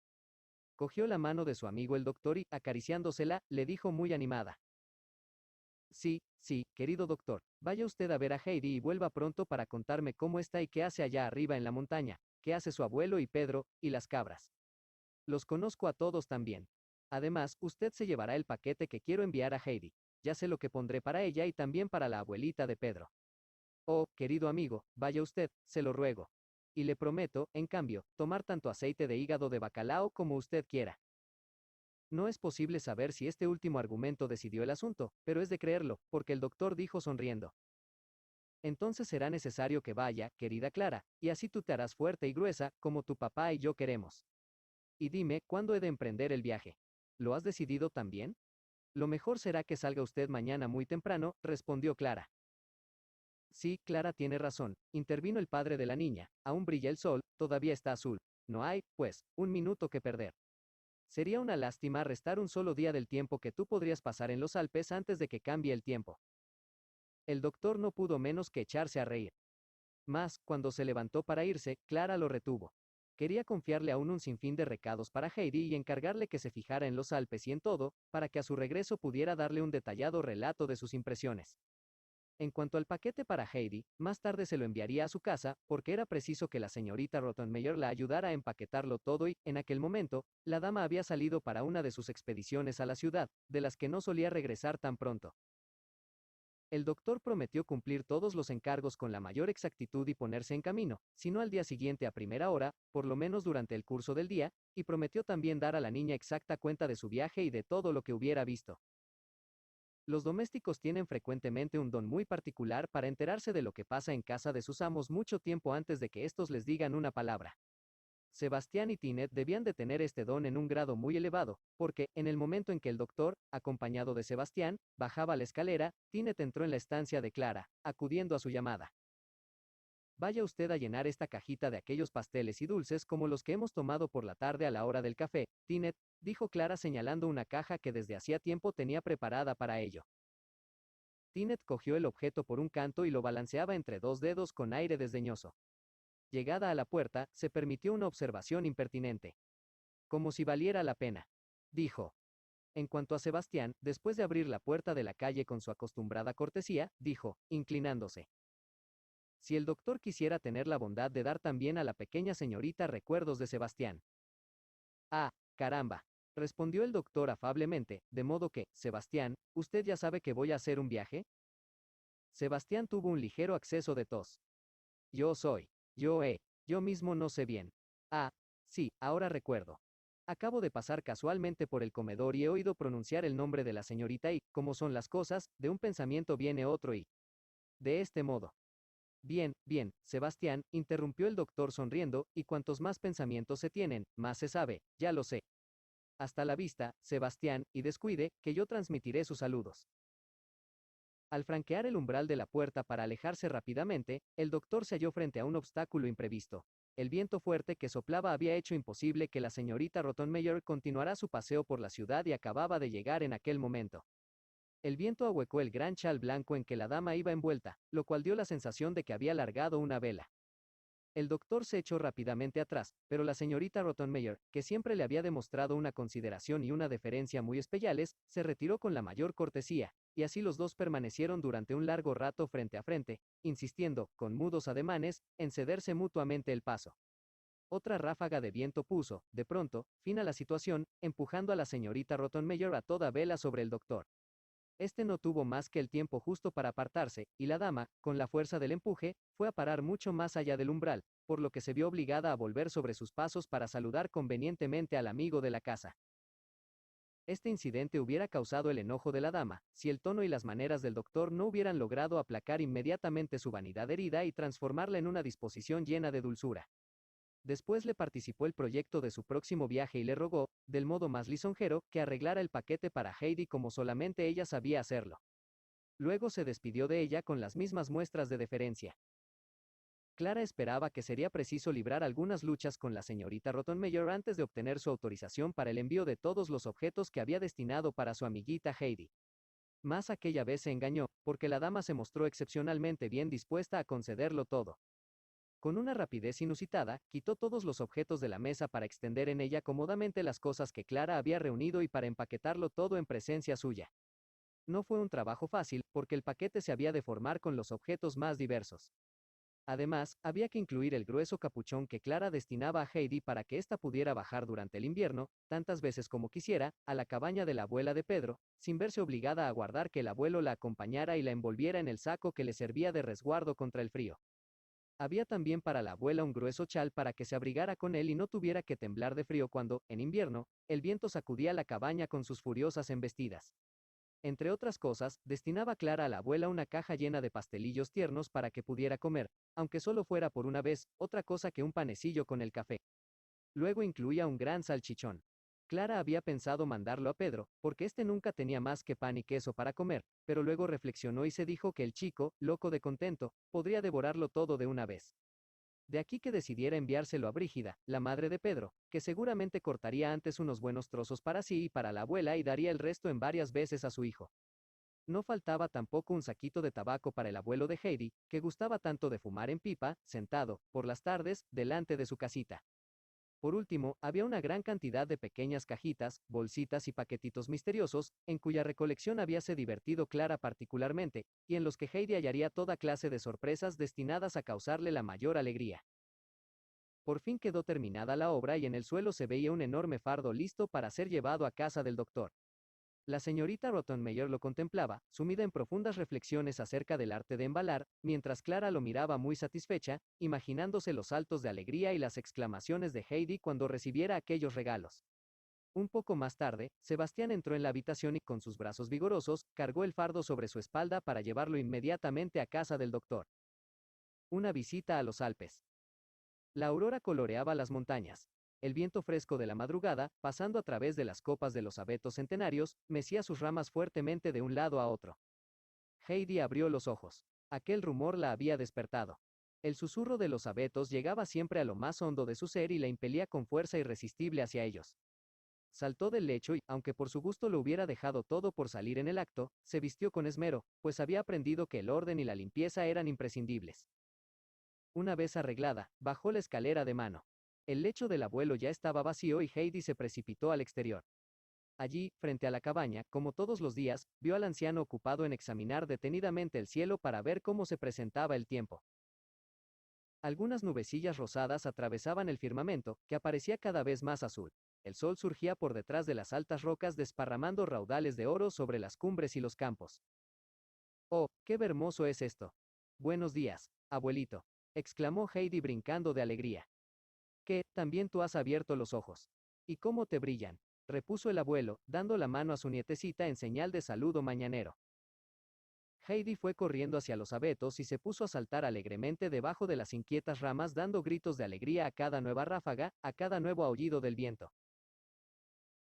Cogió la mano de su amigo el doctor y, acariciándosela, le dijo muy animada: Sí, sí, querido doctor, vaya usted a ver a Heidi y vuelva pronto para contarme cómo está y qué hace allá arriba en la montaña, qué hace su abuelo y Pedro, y las cabras. Los conozco a todos también. Además, usted se llevará el paquete que quiero enviar a Heidi. Ya sé lo que pondré para ella y también para la abuelita de Pedro. Oh, querido amigo, vaya usted, se lo ruego. Y le prometo, en cambio, tomar tanto aceite de hígado de bacalao como usted quiera. No es posible saber si este último argumento decidió el asunto, pero es de creerlo, porque el doctor dijo sonriendo: Entonces será necesario que vaya, querida Clara, y así tú te harás fuerte y gruesa, como tu papá y yo queremos. Y dime, ¿cuándo he de emprender el viaje? ¿Lo has decidido también? Lo mejor será que salga usted mañana muy temprano, respondió Clara. Sí, Clara tiene razón, intervino el padre de la niña, aún brilla el sol, todavía está azul. No hay, pues, un minuto que perder. Sería una lástima restar un solo día del tiempo que tú podrías pasar en los Alpes antes de que cambie el tiempo. El doctor no pudo menos que echarse a reír. Mas, cuando se levantó para irse, Clara lo retuvo. Quería confiarle aún un sinfín de recados para Heidi y encargarle que se fijara en los Alpes y en todo, para que a su regreso pudiera darle un detallado relato de sus impresiones. En cuanto al paquete para Heidi, más tarde se lo enviaría a su casa, porque era preciso que la señorita Rottenmeier la ayudara a empaquetarlo todo y, en aquel momento, la dama había salido para una de sus expediciones a la ciudad, de las que no solía regresar tan pronto. El doctor prometió cumplir todos los encargos con la mayor exactitud y ponerse en camino, si no al día siguiente a primera hora, por lo menos durante el curso del día, y prometió también dar a la niña exacta cuenta de su viaje y de todo lo que hubiera visto. Los domésticos tienen frecuentemente un don muy particular para enterarse de lo que pasa en casa de sus amos mucho tiempo antes de que éstos les digan una palabra. Sebastián y Tinet debían de tener este don en un grado muy elevado, porque, en el momento en que el doctor, acompañado de Sebastián, bajaba la escalera, Tinet entró en la estancia de Clara, acudiendo a su llamada. Vaya usted a llenar esta cajita de aquellos pasteles y dulces como los que hemos tomado por la tarde a la hora del café, Tinet, dijo Clara señalando una caja que desde hacía tiempo tenía preparada para ello. Tinet cogió el objeto por un canto y lo balanceaba entre dos dedos con aire desdeñoso. Llegada a la puerta, se permitió una observación impertinente. Como si valiera la pena, dijo. En cuanto a Sebastián, después de abrir la puerta de la calle con su acostumbrada cortesía, dijo, inclinándose: Si el doctor quisiera tener la bondad de dar también a la pequeña señorita recuerdos de Sebastián. Ah, caramba, respondió el doctor afablemente, de modo que, Sebastián, ¿usted ya sabe que voy a hacer un viaje? Sebastián tuvo un ligero acceso de tos. Yo mismo no sé bien. Ah, sí, ahora recuerdo. Acabo de pasar casualmente por el comedor y he oído pronunciar el nombre de la señorita y, como son las cosas, de un pensamiento viene otro y... De este modo. Bien, bien, Sebastián, interrumpió el doctor sonriendo, y cuantos más pensamientos se tienen, más se sabe, ya lo sé. Hasta la vista, Sebastián, y descuide, que yo transmitiré sus saludos. Al franquear el umbral de la puerta para alejarse rápidamente, el doctor se halló frente a un obstáculo imprevisto. El viento fuerte que soplaba había hecho imposible que la señorita Rottenmeier continuara su paseo por la ciudad y acababa de llegar en aquel momento. El viento ahuecó el gran chal blanco en que la dama iba envuelta, lo cual dio la sensación de que había largado una vela. El doctor se echó rápidamente atrás, pero la señorita Rottenmeier, que siempre le había demostrado una consideración y una deferencia muy especiales, se retiró con la mayor cortesía, y así los dos permanecieron durante un largo rato frente a frente, insistiendo, con mudos ademanes, en cederse mutuamente el paso. Otra ráfaga de viento puso, de pronto, fin a la situación, empujando a la señorita Rottenmeier a toda vela sobre el doctor. Este no tuvo más que el tiempo justo para apartarse, y la dama, con la fuerza del empuje, fue a parar mucho más allá del umbral, por lo que se vio obligada a volver sobre sus pasos para saludar convenientemente al amigo de la casa. Este incidente hubiera causado el enojo de la dama, si el tono y las maneras del doctor no hubieran logrado aplacar inmediatamente su vanidad herida y transformarla en una disposición llena de dulzura. Después le participó el proyecto de su próximo viaje y le rogó, del modo más lisonjero, que arreglara el paquete para Heidi como solamente ella sabía hacerlo. Luego se despidió de ella con las mismas muestras de deferencia. Clara esperaba que sería preciso librar algunas luchas con la señorita Rottenmeier antes de obtener su autorización para el envío de todos los objetos que había destinado para su amiguita Heidi. Mas aquella vez se engañó, porque la dama se mostró excepcionalmente bien dispuesta a concederlo todo. Con una rapidez inusitada, quitó todos los objetos de la mesa para extender en ella cómodamente las cosas que Clara había reunido y para empaquetarlo todo en presencia suya. No fue un trabajo fácil, porque el paquete se había de formar con los objetos más diversos. Además, había que incluir el grueso capuchón que Clara destinaba a Heidi para que ésta pudiera bajar durante el invierno, tantas veces como quisiera, a la cabaña de la abuela de Pedro, sin verse obligada a aguardar que el abuelo la acompañara y la envolviera en el saco que le servía de resguardo contra el frío. Había también para la abuela un grueso chal para que se abrigara con él y no tuviera que temblar de frío cuando, en invierno, el viento sacudía la cabaña con sus furiosas embestidas. Entre otras cosas, destinaba Clara a la abuela una caja llena de pastelillos tiernos para que pudiera comer, aunque solo fuera por una vez, otra cosa que un panecillo con el café. Luego incluía un gran salchichón. Clara había pensado mandarlo a Pedro, porque éste nunca tenía más que pan y queso para comer, pero luego reflexionó y se dijo que el chico, loco de contento, podría devorarlo todo de una vez. De aquí que decidiera enviárselo a Brígida, la madre de Pedro, que seguramente cortaría antes unos buenos trozos para sí y para la abuela y daría el resto en varias veces a su hijo. No faltaba tampoco un saquito de tabaco para el abuelo de Heidi, que gustaba tanto de fumar en pipa, sentado, por las tardes, delante de su casita. Por último, había una gran cantidad de pequeñas cajitas, bolsitas y paquetitos misteriosos, en cuya recolección habíase divertido Clara particularmente, y en los que Heidi hallaría toda clase de sorpresas destinadas a causarle la mayor alegría. Por fin quedó terminada la obra y en el suelo se veía un enorme fardo listo para ser llevado a casa del doctor. La señorita Rottenmeier lo contemplaba, sumida en profundas reflexiones acerca del arte de embalar, mientras Clara lo miraba muy satisfecha, imaginándose los saltos de alegría y las exclamaciones de Heidi cuando recibiera aquellos regalos. Un poco más tarde, Sebastián entró en la habitación y con sus brazos vigorosos, cargó el fardo sobre su espalda para llevarlo inmediatamente a casa del doctor. Una visita a los Alpes. La aurora coloreaba las montañas. El viento fresco de la madrugada, pasando a través de las copas de los abetos centenarios, mecía sus ramas fuertemente de un lado a otro. Heidi abrió los ojos. Aquel rumor la había despertado. El susurro de los abetos llegaba siempre a lo más hondo de su ser y la impelía con fuerza irresistible hacia ellos. Saltó del lecho y, aunque por su gusto lo hubiera dejado todo por salir en el acto, se vistió con esmero, pues había aprendido que el orden y la limpieza eran imprescindibles. Una vez arreglada, bajó la escalera de mano. El lecho del abuelo ya estaba vacío y Heidi se precipitó al exterior. Allí, frente a la cabaña, como todos los días, vio al anciano ocupado en examinar detenidamente el cielo para ver cómo se presentaba el tiempo. Algunas nubecillas rosadas atravesaban el firmamento, que aparecía cada vez más azul. El sol surgía por detrás de las altas rocas desparramando raudales de oro sobre las cumbres y los campos. «Oh, qué hermoso es esto! Buenos días, abuelito», exclamó Heidi brincando de alegría. «¿Qué, también tú has abierto los ojos? ¿Y cómo te brillan?», repuso el abuelo, dando la mano a su nietecita en señal de saludo mañanero. Heidi fue corriendo hacia los abetos y se puso a saltar alegremente debajo de las inquietas ramas dando gritos de alegría a cada nueva ráfaga, a cada nuevo aullido del viento.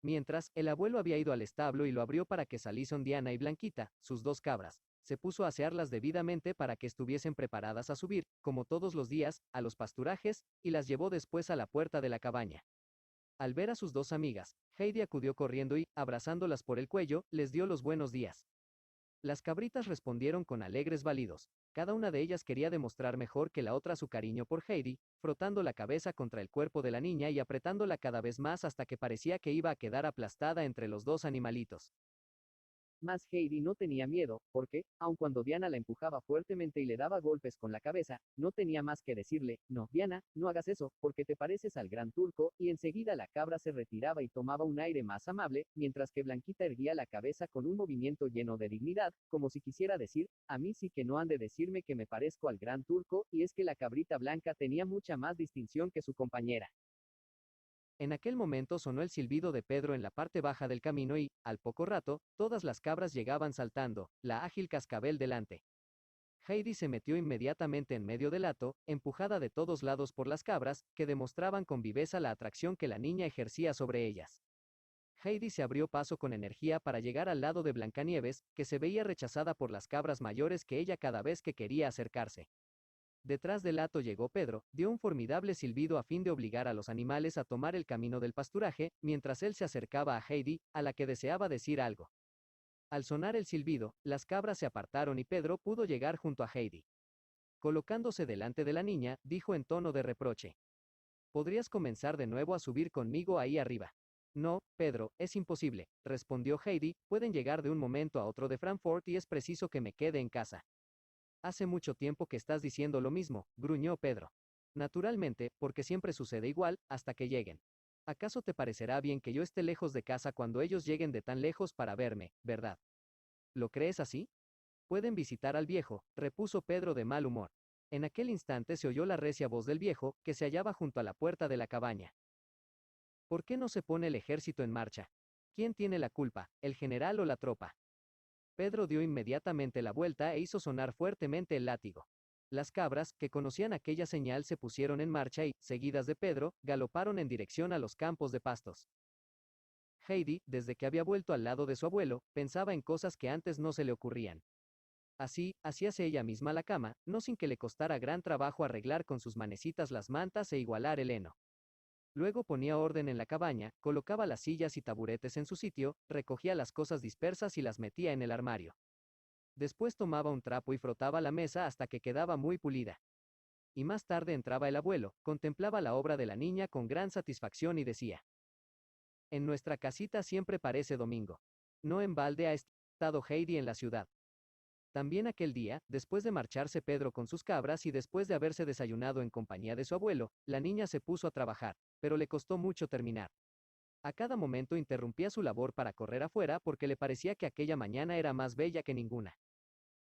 Mientras, el abuelo había ido al establo y lo abrió para que saliesen Diana y Blanquita, sus dos cabras. Se puso a asearlas debidamente para que estuviesen preparadas a subir, como todos los días, a los pasturajes, y las llevó después a la puerta de la cabaña. Al ver a sus dos amigas, Heidi acudió corriendo y, abrazándolas por el cuello, les dio los buenos días. Las cabritas respondieron con alegres balidos. Cada una de ellas quería demostrar mejor que la otra su cariño por Heidi, frotando la cabeza contra el cuerpo de la niña y apretándola cada vez más hasta que parecía que iba a quedar aplastada entre los dos animalitos. Mas Heidi no tenía miedo, porque, aun cuando Diana la empujaba fuertemente y le daba golpes con la cabeza, no tenía más que decirle: «No, Diana, no hagas eso, porque te pareces al gran turco», y enseguida la cabra se retiraba y tomaba un aire más amable, mientras que Blanquita erguía la cabeza con un movimiento lleno de dignidad, como si quisiera decir: «A mí sí que no han de decirme que me parezco al gran turco», y es que la cabrita blanca tenía mucha más distinción que su compañera. En aquel momento sonó el silbido de Pedro en la parte baja del camino y, al poco rato, todas las cabras llegaban saltando, la ágil cascabel delante. Heidi se metió inmediatamente en medio del hato, empujada de todos lados por las cabras, que demostraban con viveza la atracción que la niña ejercía sobre ellas. Heidi se abrió paso con energía para llegar al lado de Blancanieves, que se veía rechazada por las cabras mayores que ella cada vez que quería acercarse. Detrás del hato llegó Pedro, dio un formidable silbido a fin de obligar a los animales a tomar el camino del pasturaje, mientras él se acercaba a Heidi, a la que deseaba decir algo. Al sonar el silbido, las cabras se apartaron y Pedro pudo llegar junto a Heidi. Colocándose delante de la niña, dijo en tono de reproche: «¿Podrías comenzar de nuevo a subir conmigo ahí arriba?» «No, Pedro, es imposible», respondió Heidi, «pueden llegar de un momento a otro de Frankfurt y es preciso que me quede en casa». «Hace mucho tiempo que estás diciendo lo mismo», gruñó Pedro. «Naturalmente, porque siempre sucede igual, hasta que lleguen. ¿Acaso te parecerá bien que yo esté lejos de casa cuando ellos lleguen de tan lejos para verme, verdad? ¿Lo crees así?» «Pueden visitar al viejo», repuso Pedro de mal humor. En aquel instante se oyó la recia voz del viejo, que se hallaba junto a la puerta de la cabaña. «¿Por qué no se pone el ejército en marcha? ¿Quién tiene la culpa, el general o la tropa?» Pedro dio inmediatamente la vuelta e hizo sonar fuertemente el látigo. Las cabras, que conocían aquella señal, se pusieron en marcha y, seguidas de Pedro, galoparon en dirección a los campos de pastos. Heidi, desde que había vuelto al lado de su abuelo, pensaba en cosas que antes no se le ocurrían. Así, hacíase ella misma la cama, no sin que le costara gran trabajo arreglar con sus manecitas las mantas e igualar el heno. Luego ponía orden en la cabaña, colocaba las sillas y taburetes en su sitio, recogía las cosas dispersas y las metía en el armario. Después tomaba un trapo y frotaba la mesa hasta que quedaba muy pulida. Y más tarde entraba el abuelo, contemplaba la obra de la niña con gran satisfacción y decía: «En nuestra casita siempre parece domingo. No en balde ha estado Heidi en la ciudad». También aquel día, después de marcharse Pedro con sus cabras y después de haberse desayunado en compañía de su abuelo, la niña se puso a trabajar, pero le costó mucho terminar. A cada momento interrumpía su labor para correr afuera porque le parecía que aquella mañana era más bella que ninguna.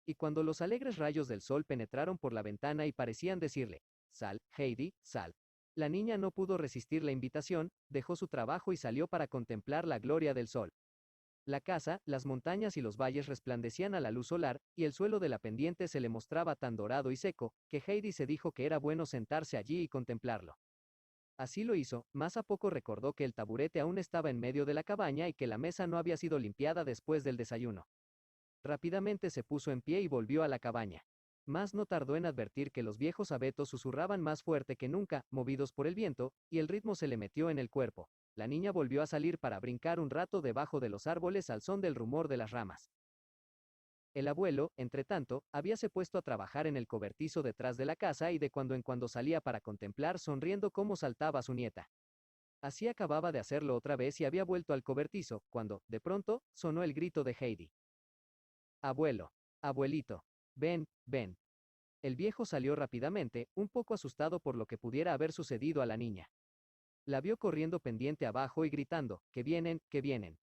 Y cuando los alegres rayos del sol penetraron por la ventana y parecían decirle: «Sal, Heidi, sal», la niña no pudo resistir la invitación, dejó su trabajo y salió para contemplar la gloria del sol. La casa, las montañas y los valles resplandecían a la luz solar, y el suelo de la pendiente se le mostraba tan dorado y seco, que Heidi se dijo que era bueno sentarse allí y contemplarlo. Así lo hizo, más a poco recordó que el taburete aún estaba en medio de la cabaña y que la mesa no había sido limpiada después del desayuno. Rápidamente se puso en pie y volvió a la cabaña. Mas no tardó en advertir que los viejos abetos susurraban más fuerte que nunca, movidos por el viento, y el ritmo se le metió en el cuerpo. La niña volvió a salir para brincar un rato debajo de los árboles al son del rumor de las ramas. El abuelo, entretanto, habíase puesto a trabajar en el cobertizo detrás de la casa y de cuando en cuando salía para contemplar sonriendo cómo saltaba su nieta. Así acababa de hacerlo otra vez y había vuelto al cobertizo, cuando, de pronto, sonó el grito de Heidi. «Abuelo, abuelito, ven, ven». El viejo salió rápidamente, un poco asustado por lo que pudiera haber sucedido a la niña. La vio corriendo pendiente abajo y gritando: «¡Que vienen, que vienen!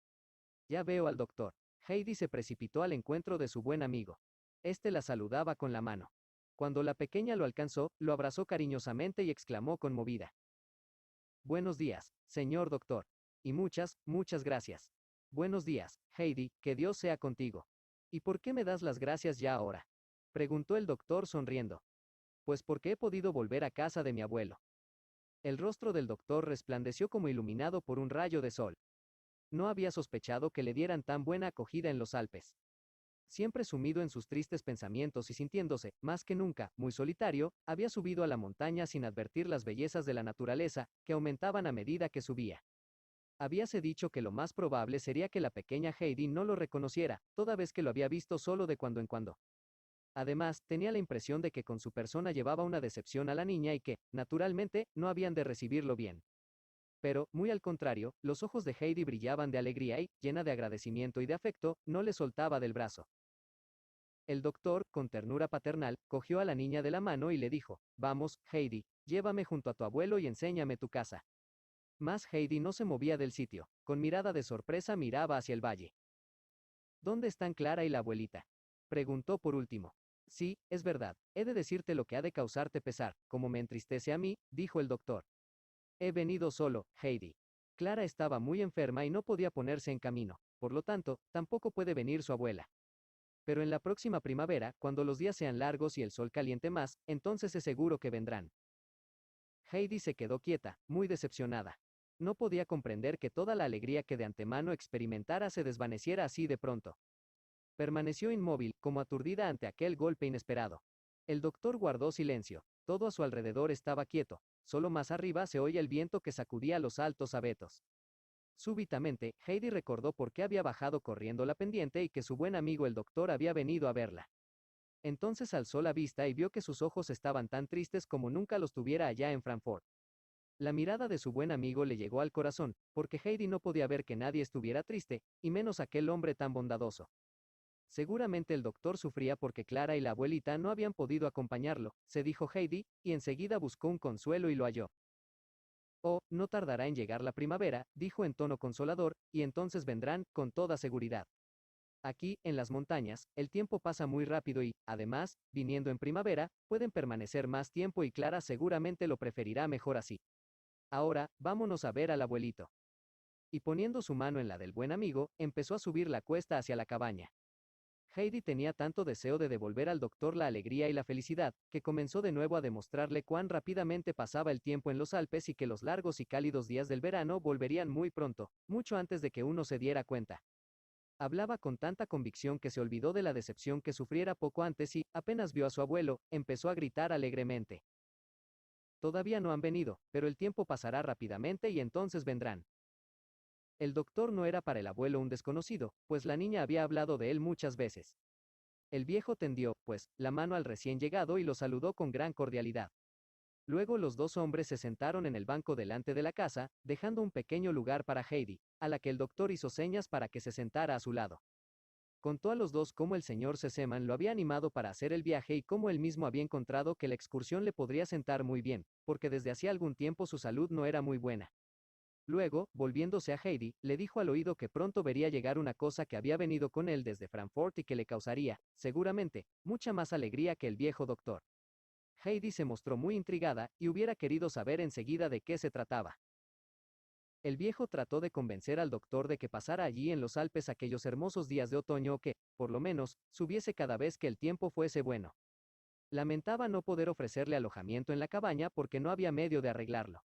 Ya veo al doctor». Heidi se precipitó al encuentro de su buen amigo. Este la saludaba con la mano. Cuando la pequeña lo alcanzó, lo abrazó cariñosamente y exclamó conmovida: «Buenos días, señor doctor. Y muchas, muchas gracias». «Buenos días, Heidi, que Dios sea contigo». «¿Y por qué me das las gracias ya ahora?», preguntó el doctor sonriendo. «Pues porque he podido volver a casa de mi abuelo». El rostro del doctor resplandeció como iluminado por un rayo de sol. No había sospechado que le dieran tan buena acogida en los Alpes. Siempre sumido en sus tristes pensamientos y sintiéndose, más que nunca, muy solitario, había subido a la montaña sin advertir las bellezas de la naturaleza, que aumentaban a medida que subía. Habíase dicho que lo más probable sería que la pequeña Heidi no lo reconociera, toda vez que lo había visto solo de cuando en cuando. Además, tenía la impresión de que con su persona llevaba una decepción a la niña y que, naturalmente, no habían de recibirlo bien. Pero, muy al contrario, los ojos de Heidi brillaban de alegría y, llena de agradecimiento y de afecto, no le soltaba del brazo. El doctor, con ternura paternal, cogió a la niña de la mano y le dijo: «Vamos, Heidi, llévame junto a tu abuelo y enséñame tu casa». Mas Heidi no se movía del sitio, con mirada de sorpresa miraba hacia el valle. «¿Dónde están Clara y la abuelita?», preguntó por último. «Sí, es verdad, he de decirte lo que ha de causarte pesar, como me entristece a mí», dijo el doctor. «He venido solo, Heidi. Clara estaba muy enferma y no podía ponerse en camino, por lo tanto, tampoco puede venir su abuela. Pero en la próxima primavera, cuando los días sean largos y el sol caliente más, entonces es seguro que vendrán». Heidi se quedó quieta, muy decepcionada. No podía comprender que toda la alegría que de antemano experimentara se desvaneciera así de pronto. Permaneció inmóvil, como aturdida ante aquel golpe inesperado. El doctor guardó silencio. Todo a su alrededor estaba quieto. Solo más arriba se oía el viento que sacudía los altos abetos. Súbitamente, Heidi recordó por qué había bajado corriendo la pendiente y que su buen amigo el doctor había venido a verla. Entonces alzó la vista y vio que sus ojos estaban tan tristes como nunca los tuviera allá en Frankfurt. La mirada de su buen amigo le llegó al corazón, porque Heidi no podía ver que nadie estuviera triste, y menos aquel hombre tan bondadoso. Seguramente el doctor sufría porque Clara y la abuelita no habían podido acompañarlo, se dijo Heidi, y enseguida buscó un consuelo y lo halló. Oh, no tardará en llegar la primavera, dijo en tono consolador, y entonces vendrán, con toda seguridad. Aquí, en las montañas, el tiempo pasa muy rápido y, además, viniendo en primavera, pueden permanecer más tiempo y Clara seguramente lo preferirá mejor así. Ahora, vámonos a ver al abuelito. Y poniendo su mano en la del buen amigo, empezó a subir la cuesta hacia la cabaña. Heidi tenía tanto deseo de devolver al doctor la alegría y la felicidad, que comenzó de nuevo a demostrarle cuán rápidamente pasaba el tiempo en los Alpes y que los largos y cálidos días del verano volverían muy pronto, mucho antes de que uno se diera cuenta. Hablaba con tanta convicción que se olvidó de la decepción que sufriera poco antes y, apenas vio a su abuelo, empezó a gritar alegremente. Todavía no han venido, pero el tiempo pasará rápidamente y entonces vendrán. El doctor no era para el abuelo un desconocido, pues la niña había hablado de él muchas veces. El viejo tendió, pues, la mano al recién llegado y lo saludó con gran cordialidad. Luego los dos hombres se sentaron en el banco delante de la casa, dejando un pequeño lugar para Heidi, a la que el doctor hizo señas para que se sentara a su lado. Contó a los dos cómo el señor Sesemann lo había animado para hacer el viaje y cómo él mismo había encontrado que la excursión le podría sentar muy bien, porque desde hacía algún tiempo su salud no era muy buena. Luego, volviéndose a Heidi, le dijo al oído que pronto vería llegar una cosa que había venido con él desde Frankfurt y que le causaría, seguramente, mucha más alegría que el viejo doctor. Heidi se mostró muy intrigada, y hubiera querido saber enseguida de qué se trataba. El viejo trató de convencer al doctor de que pasara allí en los Alpes aquellos hermosos días de otoño o que, por lo menos, subiese cada vez que el tiempo fuese bueno. Lamentaba no poder ofrecerle alojamiento en la cabaña porque no había medio de arreglarlo.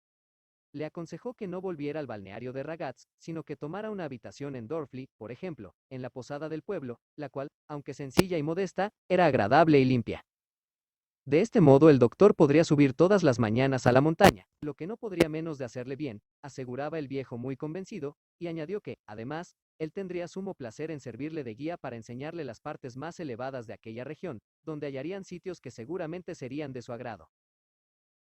Le aconsejó que no volviera al balneario de Ragaz, sino que tomara una habitación en Dorfli, por ejemplo, en la posada del pueblo, la cual, aunque sencilla y modesta, era agradable y limpia. De este modo el doctor podría subir todas las mañanas a la montaña, lo que no podría menos de hacerle bien, aseguraba el viejo muy convencido, y añadió que, además, él tendría sumo placer en servirle de guía para enseñarle las partes más elevadas de aquella región, donde hallarían sitios que seguramente serían de su agrado.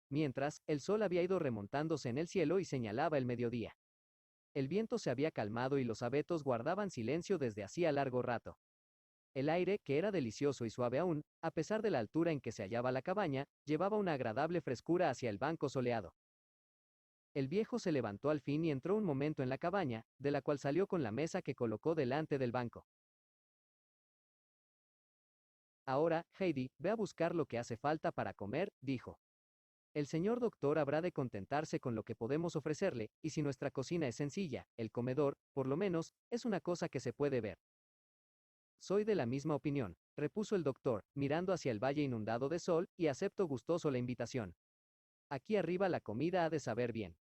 Mientras, el sol había ido remontándose en el cielo y señalaba el mediodía. El viento se había calmado y los abetos guardaban silencio desde hacía largo rato. El aire, que era delicioso y suave aún, a pesar de la altura en que se hallaba la cabaña, llevaba una agradable frescura hacia el banco soleado. El viejo se levantó al fin y entró un momento en la cabaña, de la cual salió con la mesa que colocó delante del banco. Ahora, Heidi, ve a buscar lo que hace falta para comer, dijo. El señor doctor habrá de contentarse con lo que podemos ofrecerle, y si nuestra cocina es sencilla, el comedor, por lo menos, es una cosa que se puede ver. Soy de la misma opinión, repuso el doctor, mirando hacia el valle inundado de sol, y acepto gustoso la invitación. Aquí arriba la comida ha de saber bien.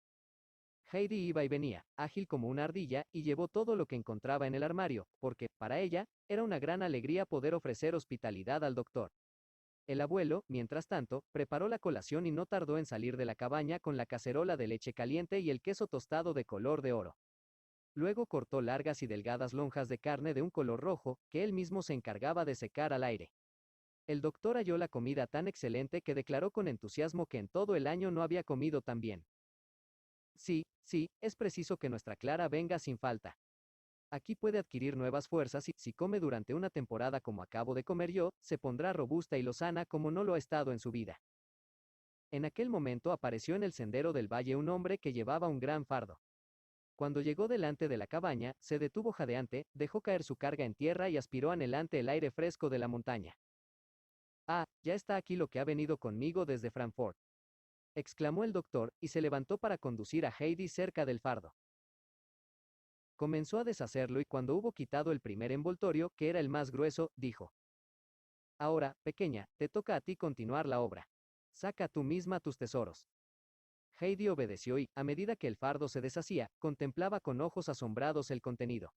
Heidi iba y venía, ágil como una ardilla, y llevó todo lo que encontraba en el armario, porque, para ella, era una gran alegría poder ofrecer hospitalidad al doctor. El abuelo, mientras tanto, preparó la colación y no tardó en salir de la cabaña con la cacerola de leche caliente y el queso tostado de color de oro. Luego cortó largas y delgadas lonjas de carne de un color rojo, que él mismo se encargaba de secar al aire. El doctor halló la comida tan excelente que declaró con entusiasmo que en todo el año no había comido tan bien. Sí, sí, es preciso que nuestra Clara venga sin falta. Aquí puede adquirir nuevas fuerzas y, si come durante una temporada como acabo de comer yo, se pondrá robusta y lozana como no lo ha estado en su vida. En aquel momento apareció en el sendero del valle un hombre que llevaba un gran fardo. Cuando llegó delante de la cabaña, se detuvo jadeante, dejó caer su carga en tierra y aspiró anhelante el aire fresco de la montaña. Ah, ya está aquí lo que ha venido conmigo desde Frankfurt, exclamó el doctor, y se levantó para conducir a Heidi cerca del fardo. Comenzó a deshacerlo y cuando hubo quitado el primer envoltorio, que era el más grueso, dijo: Ahora, pequeña, te toca a ti continuar la obra. Saca tú misma tus tesoros. Heidi obedeció y, a medida que el fardo se deshacía, contemplaba con ojos asombrados el contenido.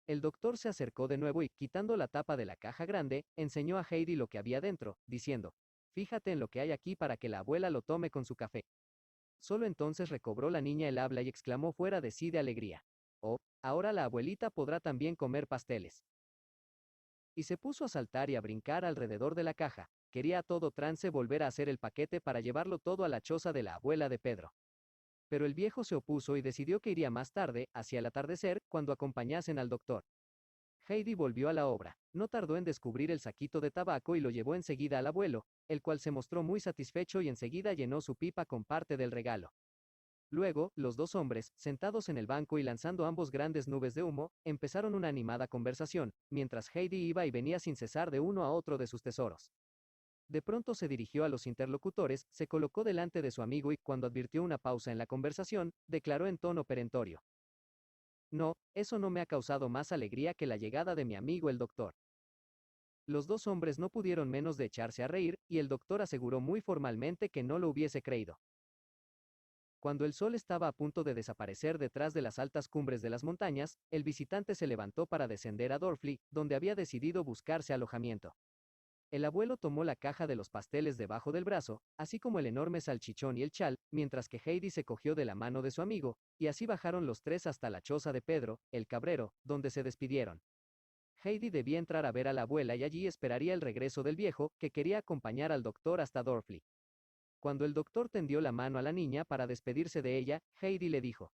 El doctor se acercó de nuevo y, quitando la tapa de la caja grande, enseñó a Heidi lo que había dentro, diciendo: «Fíjate en lo que hay aquí para que la abuela lo tome con su café». Solo entonces recobró la niña el habla y exclamó fuera de sí de alegría: «Oh, ahora la abuelita podrá también comer pasteles». Y se puso a saltar y a brincar alrededor de la caja. Quería a todo trance volver a hacer el paquete para llevarlo todo a la choza de la abuela de Pedro. Pero el viejo se opuso y decidió que iría más tarde, hacia el atardecer, cuando acompañasen al doctor. Heidi volvió a la obra. No tardó en descubrir el saquito de tabaco y lo llevó enseguida al abuelo, el cual se mostró muy satisfecho y enseguida llenó su pipa con parte del regalo. Luego, los dos hombres, sentados en el banco y lanzando ambos grandes nubes de humo, empezaron una animada conversación, mientras Heidi iba y venía sin cesar de uno a otro de sus tesoros. De pronto se dirigió a los interlocutores, se colocó delante de su amigo y, cuando advirtió una pausa en la conversación, declaró en tono perentorio: «No, eso no me ha causado más alegría que la llegada de mi amigo el doctor». Los dos hombres no pudieron menos de echarse a reír, y el doctor aseguró muy formalmente que no lo hubiese creído. Cuando el sol estaba a punto de desaparecer detrás de las altas cumbres de las montañas, el visitante se levantó para descender a Dorfli, donde había decidido buscarse alojamiento. El abuelo tomó la caja de los pasteles debajo del brazo, así como el enorme salchichón y el chal, mientras que Heidi se cogió de la mano de su amigo, y así bajaron los tres hasta la choza de Pedro, el cabrero, donde se despidieron. Heidi debía entrar a ver a la abuela y allí esperaría el regreso del viejo, que quería acompañar al doctor hasta Dorfli. Cuando el doctor tendió la mano a la niña para despedirse de ella, Heidi le dijo: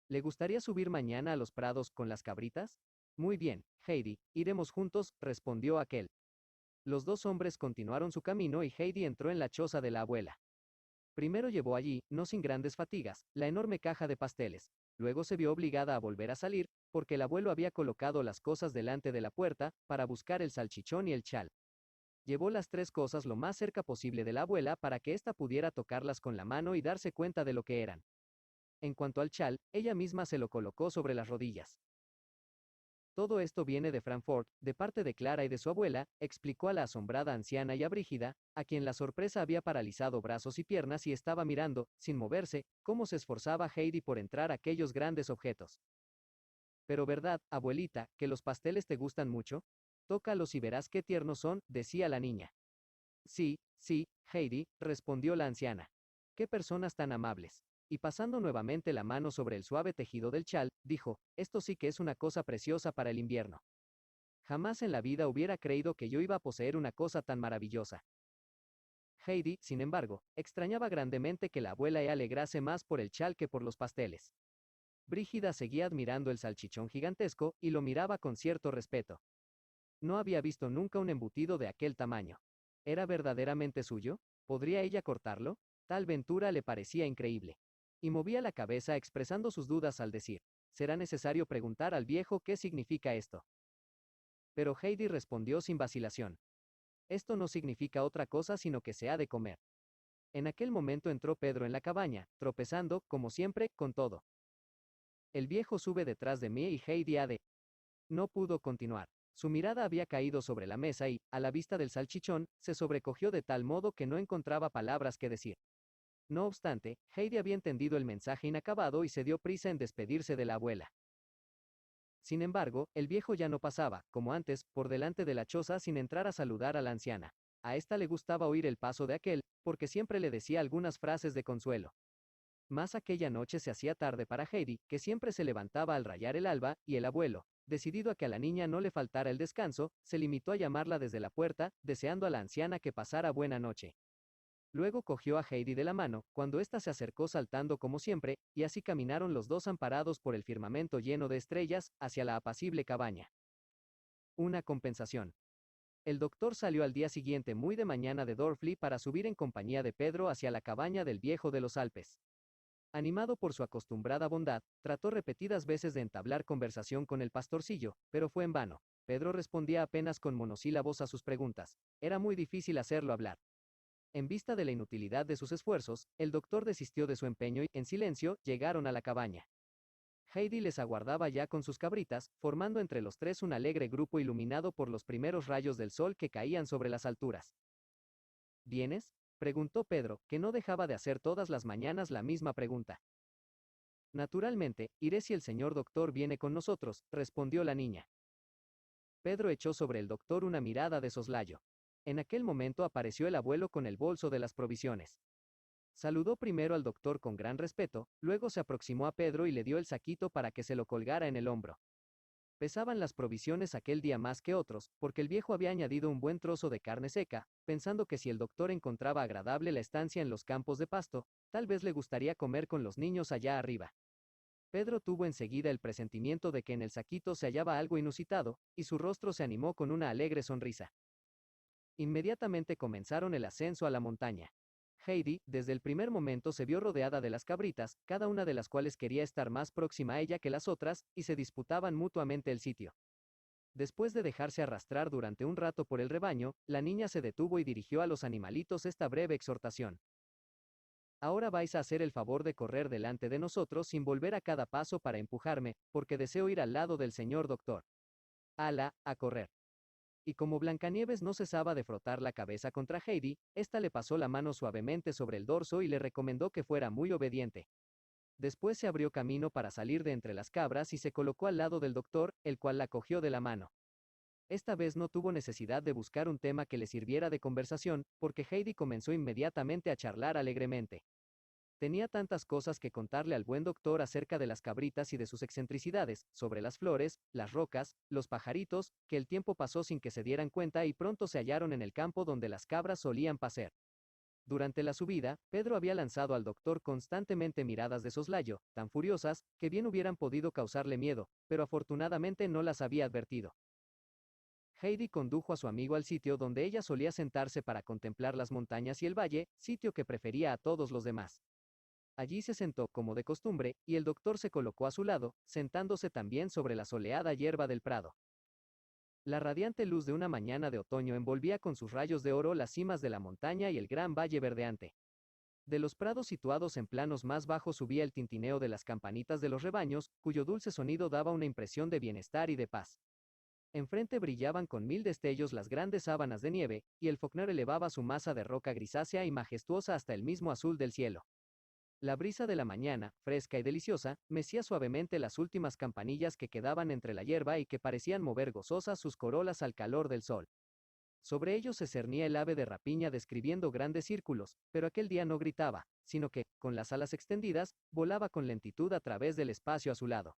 «¿Le gustaría subir mañana a los prados con las cabritas?». «Muy bien, Heidi, iremos juntos», respondió aquel. Los dos hombres continuaron su camino y Heidi entró en la choza de la abuela. Primero llevó allí, no sin grandes fatigas, la enorme caja de pasteles. Luego se vio obligada a volver a salir, porque el abuelo había colocado las cosas delante de la puerta, para buscar el salchichón y el chal. Llevó las tres cosas lo más cerca posible de la abuela para que ésta pudiera tocarlas con la mano y darse cuenta de lo que eran. En cuanto al chal, ella misma se lo colocó sobre las rodillas. «Todo esto viene de Frankfurt, de parte de Clara y de su abuela», explicó a la asombrada anciana y abrígida, a quien la sorpresa había paralizado brazos y piernas y estaba mirando, sin moverse, cómo se esforzaba Heidi por entrar aquellos grandes objetos. «Pero verdad, abuelita, que los pasteles te gustan mucho. Tócalos y verás qué tiernos son», decía la niña. «Sí, sí, Heidi», respondió la anciana. «Qué personas tan amables». Y pasando nuevamente la mano sobre el suave tejido del chal, dijo: «Esto sí que es una cosa preciosa para el invierno. Jamás en la vida hubiera creído que yo iba a poseer una cosa tan maravillosa». Heidi, sin embargo, extrañaba grandemente que la abuela le alegrase más por el chal que por los pasteles. Brígida seguía admirando el salchichón gigantesco, y lo miraba con cierto respeto. No había visto nunca un embutido de aquel tamaño. ¿Era verdaderamente suyo? ¿Podría ella cortarlo? Tal ventura le parecía increíble. Y movía la cabeza expresando sus dudas al decir: «Será necesario preguntar al viejo qué significa esto». Pero Heidi respondió sin vacilación: «Esto no significa otra cosa sino que se ha de comer». En aquel momento entró Pedro en la cabaña, tropezando, como siempre, con todo. «El viejo sube detrás de mí y Heidi ha de...». No pudo continuar. Su mirada había caído sobre la mesa y, a la vista del salchichón, se sobrecogió de tal modo que no encontraba palabras que decir. No obstante, Heidi había entendido el mensaje inacabado y se dio prisa en despedirse de la abuela. Sin embargo, el viejo ya no pasaba, como antes, por delante de la choza sin entrar a saludar a la anciana. A esta le gustaba oír el paso de aquel, porque siempre le decía algunas frases de consuelo. Mas aquella noche se hacía tarde para Heidi, que siempre se levantaba al rayar el alba, y el abuelo, decidido a que a la niña no le faltara el descanso, se limitó a llamarla desde la puerta, deseando a la anciana que pasara buena noche. Luego cogió a Heidi de la mano, cuando ésta se acercó saltando como siempre, y así caminaron los dos amparados por el firmamento lleno de estrellas, hacia la apacible cabaña. Una compensación. El doctor salió al día siguiente muy de mañana de Dorfli para subir en compañía de Pedro hacia la cabaña del viejo de los Alpes. Animado por su acostumbrada bondad, trató repetidas veces de entablar conversación con el pastorcillo, pero fue en vano. Pedro respondía apenas con monosílabos a sus preguntas. Era muy difícil hacerlo hablar. En vista de la inutilidad de sus esfuerzos, el doctor desistió de su empeño y, en silencio, llegaron a la cabaña. Heidi les aguardaba ya con sus cabritas, formando entre los tres un alegre grupo iluminado por los primeros rayos del sol que caían sobre las alturas. «¿Vienes?», preguntó Pedro, que no dejaba de hacer todas las mañanas la misma pregunta. Naturalmente, iré si el señor doctor viene con nosotros, respondió la niña. Pedro echó sobre el doctor una mirada de soslayo. En aquel momento apareció el abuelo con el bolso de las provisiones. Saludó primero al doctor con gran respeto, luego se aproximó a Pedro y le dio el saquito para que se lo colgara en el hombro. Pesaban las provisiones aquel día más que otros, porque el viejo había añadido un buen trozo de carne seca, pensando que si el doctor encontraba agradable la estancia en los campos de pasto, tal vez le gustaría comer con los niños allá arriba. Pedro tuvo enseguida el presentimiento de que en el saquito se hallaba algo inusitado, y su rostro se animó con una alegre sonrisa. Inmediatamente comenzaron el ascenso a la montaña. Heidi, desde el primer momento se vio rodeada de las cabritas, cada una de las cuales quería estar más próxima a ella que las otras, y se disputaban mutuamente el sitio. Después de dejarse arrastrar durante un rato por el rebaño, la niña se detuvo y dirigió a los animalitos esta breve exhortación. Ahora vais a hacer el favor de correr delante de nosotros sin volver a cada paso para empujarme, porque deseo ir al lado del señor doctor. Ala, a correr. Y como Blancanieves no cesaba de frotar la cabeza contra Heidi, ésta le pasó la mano suavemente sobre el dorso y le recomendó que fuera muy obediente. Después se abrió camino para salir de entre las cabras y se colocó al lado del doctor, el cual la cogió de la mano. Esta vez no tuvo necesidad de buscar un tema que le sirviera de conversación, porque Heidi comenzó inmediatamente a charlar alegremente. Tenía tantas cosas que contarle al buen doctor acerca de las cabritas y de sus excentricidades, sobre las flores, las rocas, los pajaritos, que el tiempo pasó sin que se dieran cuenta y pronto se hallaron en el campo donde las cabras solían pacer. Durante la subida, Pedro había lanzado al doctor constantemente miradas de soslayo, tan furiosas, que bien hubieran podido causarle miedo, pero afortunadamente no las había advertido. Heidi condujo a su amigo al sitio donde ella solía sentarse para contemplar las montañas y el valle, sitio que prefería a todos los demás. Allí se sentó como de costumbre, y el doctor se colocó a su lado, sentándose también sobre la soleada hierba del prado. La radiante luz de una mañana de otoño envolvía con sus rayos de oro las cimas de la montaña y el gran valle verdeante. De los prados situados en planos más bajos subía el tintineo de las campanitas de los rebaños, cuyo dulce sonido daba una impresión de bienestar y de paz. Enfrente brillaban con 1000 destellos las grandes sábanas de nieve, y el Faulkner elevaba su masa de roca grisácea y majestuosa hasta el mismo azul del cielo. La brisa de la mañana, fresca y deliciosa, mecía suavemente las últimas campanillas que quedaban entre la hierba y que parecían mover gozosas sus corolas al calor del sol. Sobre ellos se cernía el ave de rapiña describiendo grandes círculos, pero aquel día no gritaba, sino que, con las alas extendidas, volaba con lentitud a través del espacio a su lado.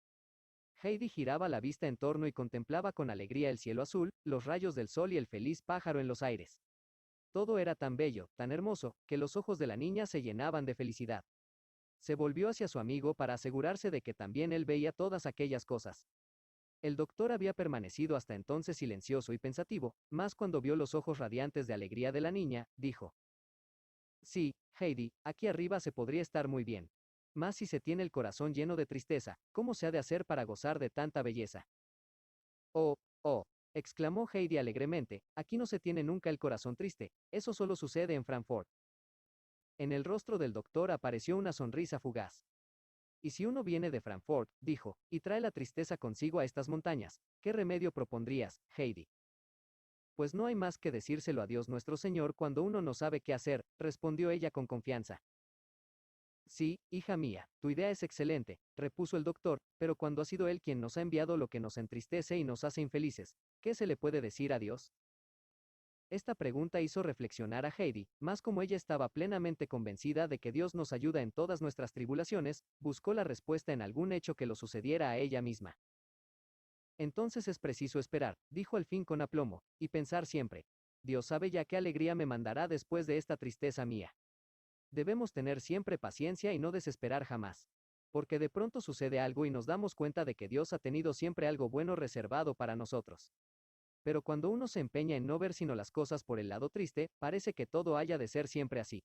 Heidi giraba la vista en torno y contemplaba con alegría el cielo azul, los rayos del sol y el feliz pájaro en los aires. Todo era tan bello, tan hermoso, que los ojos de la niña se llenaban de felicidad. Se volvió hacia su amigo para asegurarse de que también él veía todas aquellas cosas. El doctor había permanecido hasta entonces silencioso y pensativo, mas cuando vio los ojos radiantes de alegría de la niña, dijo: Sí, Heidi, aquí arriba se podría estar muy bien. Mas si se tiene el corazón lleno de tristeza, ¿cómo se ha de hacer para gozar de tanta belleza? Oh, oh, exclamó Heidi alegremente, aquí no se tiene nunca el corazón triste, eso solo sucede en Frankfurt. En el rostro del doctor apareció una sonrisa fugaz. Y si uno viene de Frankfurt, dijo, y trae la tristeza consigo a estas montañas, ¿qué remedio propondrías, Heidi? Pues no hay más que decírselo a Dios nuestro Señor cuando uno no sabe qué hacer, respondió ella con confianza. Sí, hija mía, tu idea es excelente, repuso el doctor, pero cuando ha sido Él quien nos ha enviado lo que nos entristece y nos hace infelices, ¿qué se le puede decir a Dios? Esta pregunta hizo reflexionar a Heidi, mas como ella estaba plenamente convencida de que Dios nos ayuda en todas nuestras tribulaciones, buscó la respuesta en algún hecho que lo sucediera a ella misma. Entonces es preciso esperar, dijo al fin con aplomo, y pensar siempre. Dios sabe ya qué alegría me mandará después de esta tristeza mía. Debemos tener siempre paciencia y no desesperar jamás. Porque de pronto sucede algo y nos damos cuenta de que Dios ha tenido siempre algo bueno reservado para nosotros. Pero cuando uno se empeña en no ver sino las cosas por el lado triste, parece que todo haya de ser siempre así.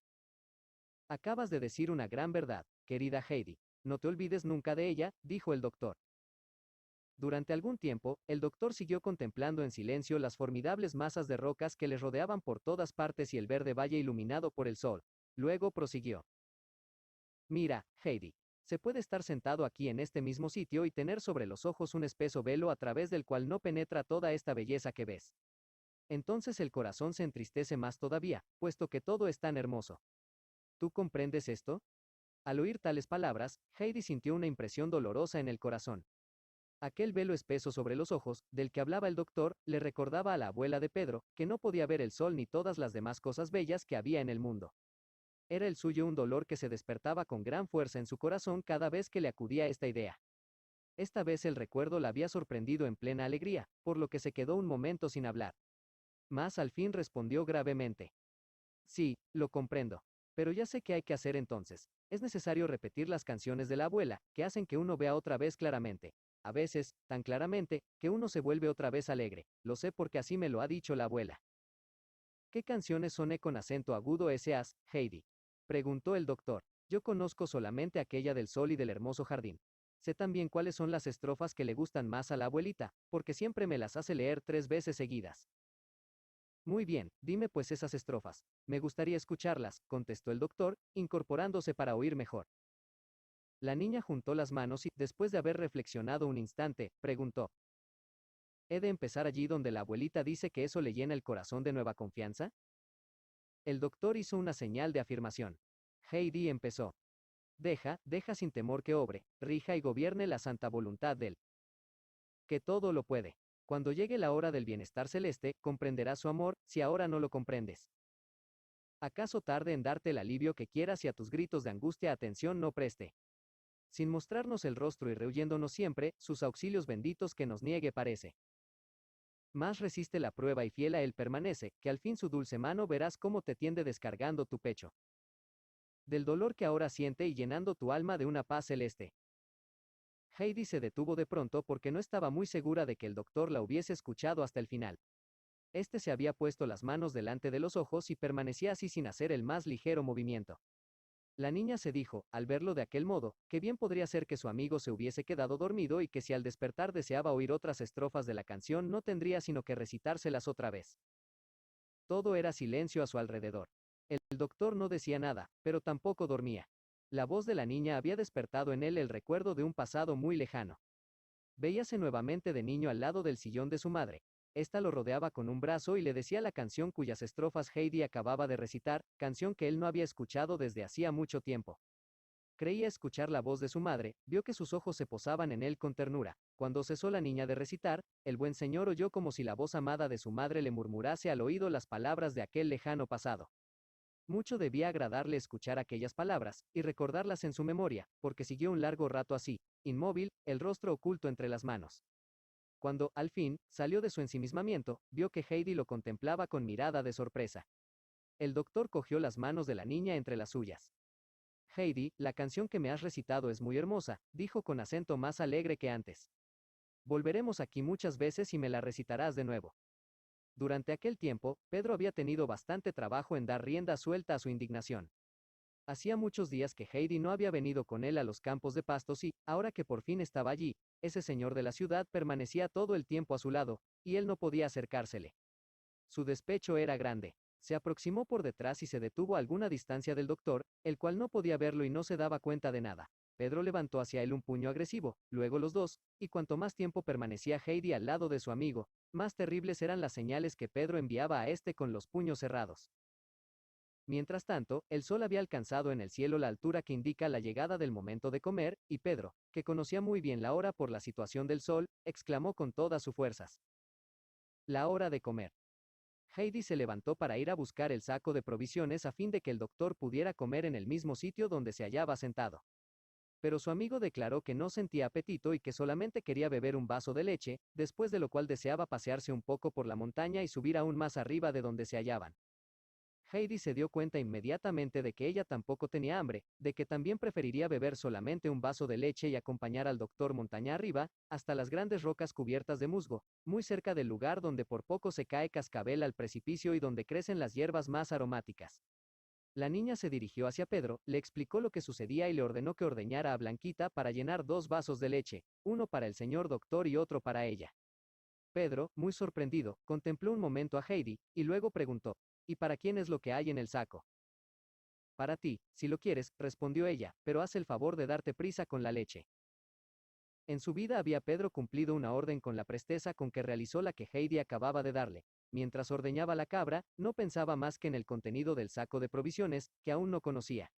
Acabas de decir una gran verdad, querida Heidi. No te olvides nunca de ella, dijo el doctor. Durante algún tiempo, el doctor siguió contemplando en silencio las formidables masas de rocas que les rodeaban por todas partes y el verde valle iluminado por el sol. Luego prosiguió. Mira, Heidi. Se puede estar sentado aquí en este mismo sitio y tener sobre los ojos un espeso velo a través del cual no penetra toda esta belleza que ves. Entonces el corazón se entristece más todavía, puesto que todo es tan hermoso. ¿Tú comprendes esto? Al oír tales palabras, Heidi sintió una impresión dolorosa en el corazón. Aquel velo espeso sobre los ojos, del que hablaba el doctor, le recordaba a la abuela de Pedro, que no podía ver el sol ni todas las demás cosas bellas que había en el mundo. Era el suyo un dolor que se despertaba con gran fuerza en su corazón cada vez que le acudía esta idea. Esta vez el recuerdo la había sorprendido en plena alegría, por lo que se quedó un momento sin hablar. Mas al fin respondió gravemente. Sí, lo comprendo. Pero ya sé qué hay que hacer entonces. Es necesario repetir las canciones de la abuela, que hacen que uno vea otra vez claramente. A veces, tan claramente, que uno se vuelve otra vez alegre. Lo sé porque así me lo ha dicho la abuela. ¿Qué canciones soné con acento agudo esas, Heidi? Preguntó el doctor. Yo conozco solamente aquella del sol y del hermoso jardín. Sé también cuáles son las estrofas que le gustan más a la abuelita, porque siempre me las hace leer 3 veces seguidas. Muy bien, dime pues esas estrofas. Me gustaría escucharlas, contestó el doctor, incorporándose para oír mejor. La niña juntó las manos y, después de haber reflexionado un instante, preguntó. ¿He de empezar allí donde la abuelita dice que eso le llena el corazón de nueva confianza? El doctor hizo una señal de afirmación. Heidi empezó. Deja sin temor que obre, rija y gobierne la santa voluntad del que todo lo puede. Cuando llegue la hora del bienestar celeste, comprenderás su amor, si ahora no lo comprendes. ¿Acaso tarde en darte el alivio que quieras y a tus gritos de angustia atención no preste? Sin mostrarnos el rostro y rehuyéndonos siempre, sus auxilios benditos que nos niegue parece. Más resiste la prueba y fiel a él permanece, que al fin su dulce mano verás cómo te tiende descargando tu pecho. Del dolor que ahora siente y llenando tu alma de una paz celeste. Heidi se detuvo de pronto porque no estaba muy segura de que el doctor la hubiese escuchado hasta el final. Este se había puesto las manos delante de los ojos y permanecía así sin hacer el más ligero movimiento. La niña se dijo, al verlo de aquel modo, que bien podría ser que su amigo se hubiese quedado dormido y que si al despertar deseaba oír otras estrofas de la canción no tendría sino que recitárselas otra vez. Todo era silencio a su alrededor. El doctor no decía nada, pero tampoco dormía. La voz de la niña había despertado en él el recuerdo de un pasado muy lejano. Veíase nuevamente de niño al lado del sillón de su madre. Esta lo rodeaba con un brazo y le decía la canción cuyas estrofas Heidi acababa de recitar, canción que él no había escuchado desde hacía mucho tiempo. Creía escuchar la voz de su madre, vio que sus ojos se posaban en él con ternura. Cuando cesó la niña de recitar, el buen señor oyó como si la voz amada de su madre le murmurase al oído las palabras de aquel lejano pasado. Mucho debía agradarle escuchar aquellas palabras, y recordarlas en su memoria, porque siguió un largo rato así, inmóvil, el rostro oculto entre las manos. Cuando, al fin, salió de su ensimismamiento, vio que Heidi lo contemplaba con mirada de sorpresa. El doctor cogió las manos de la niña entre las suyas. Heidi, la canción que me has recitado es muy hermosa, dijo con acento más alegre que antes. Volveremos aquí muchas veces y me la recitarás de nuevo. Durante aquel tiempo, Pedro había tenido bastante trabajo en dar rienda suelta a su indignación. Hacía muchos días que Heidi no había venido con él a los campos de pastos y, ahora que por fin estaba allí, ese señor de la ciudad permanecía todo el tiempo a su lado, y él no podía acercársele. Su despecho era grande. Se aproximó por detrás y se detuvo a alguna distancia del doctor, el cual no podía verlo y no se daba cuenta de nada. Pedro levantó hacia él un puño agresivo, luego los dos, y cuanto más tiempo permanecía Heidi al lado de su amigo, más terribles eran las señales que Pedro enviaba a este con los puños cerrados. Mientras tanto, el sol había alcanzado en el cielo la altura que indica la llegada del momento de comer, y Pedro, que conocía muy bien la hora por la situación del sol, exclamó con todas sus fuerzas. La hora de comer. Heidi se levantó para ir a buscar el saco de provisiones a fin de que el doctor pudiera comer en el mismo sitio donde se hallaba sentado. Pero su amigo declaró que no sentía apetito y que solamente quería beber un vaso de leche, después de lo cual deseaba pasearse un poco por la montaña y subir aún más arriba de donde se hallaban. Heidi se dio cuenta inmediatamente de que ella tampoco tenía hambre, de que también preferiría beber solamente un vaso de leche y acompañar al doctor montaña arriba, hasta las grandes rocas cubiertas de musgo, muy cerca del lugar donde por poco se cae cascabel al precipicio y donde crecen las hierbas más aromáticas. La niña se dirigió hacia Pedro, le explicó lo que sucedía y le ordenó que ordeñara a Blanquita para llenar 2 vasos de leche, uno para el señor doctor y otro para ella. Pedro, muy sorprendido, contempló un momento a Heidi, y luego preguntó, ¿y para quién es lo que hay en el saco? Para ti, si lo quieres, respondió ella, pero haz el favor de darte prisa con la leche. En su vida había Pedro cumplido una orden con la presteza con que realizó la que Heidi acababa de darle. Mientras ordeñaba la cabra, no pensaba más que en el contenido del saco de provisiones, que aún no conocía.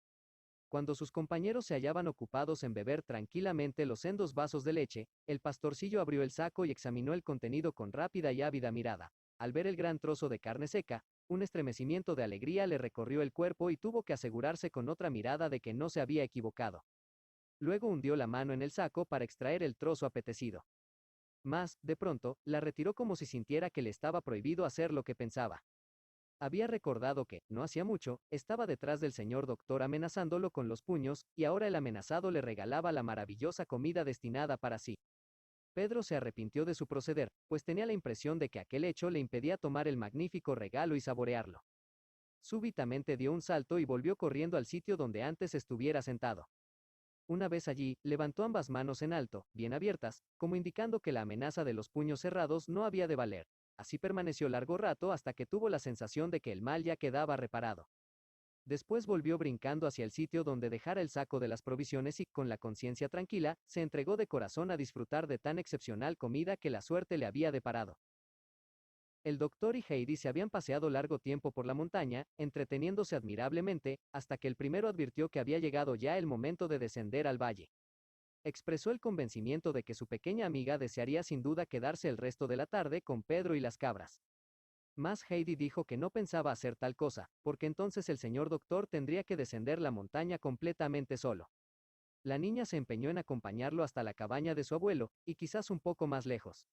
Cuando sus compañeros se hallaban ocupados en beber tranquilamente los sendos vasos de leche, el pastorcillo abrió el saco y examinó el contenido con rápida y ávida mirada. Al ver el gran trozo de carne seca, un estremecimiento de alegría le recorrió el cuerpo y tuvo que asegurarse con otra mirada de que no se había equivocado. Luego hundió la mano en el saco para extraer el trozo apetecido. Mas, de pronto, la retiró como si sintiera que le estaba prohibido hacer lo que pensaba. Había recordado que, no hacía mucho, estaba detrás del señor doctor amenazándolo con los puños, y ahora el amenazado le regalaba la maravillosa comida destinada para sí. Pedro se arrepintió de su proceder, pues tenía la impresión de que aquel hecho le impedía tomar el magnífico regalo y saborearlo. Súbitamente dio un salto y volvió corriendo al sitio donde antes estuviera sentado. Una vez allí, levantó ambas manos en alto, bien abiertas, como indicando que la amenaza de los puños cerrados no había de valer. Así permaneció largo rato hasta que tuvo la sensación de que el mal ya quedaba reparado. Después volvió brincando hacia el sitio donde dejara el saco de las provisiones y, con la conciencia tranquila, se entregó de corazón a disfrutar de tan excepcional comida que la suerte le había deparado. El doctor y Heidi se habían paseado largo tiempo por la montaña, entreteniéndose admirablemente, hasta que el primero advirtió que había llegado ya el momento de descender al valle. Expresó el convencimiento de que su pequeña amiga desearía sin duda quedarse el resto de la tarde con Pedro y las cabras. Mas Heidi dijo que no pensaba hacer tal cosa, porque entonces el señor doctor tendría que descender la montaña completamente solo. La niña se empeñó en acompañarlo hasta la cabaña de su abuelo, y quizás un poco más lejos.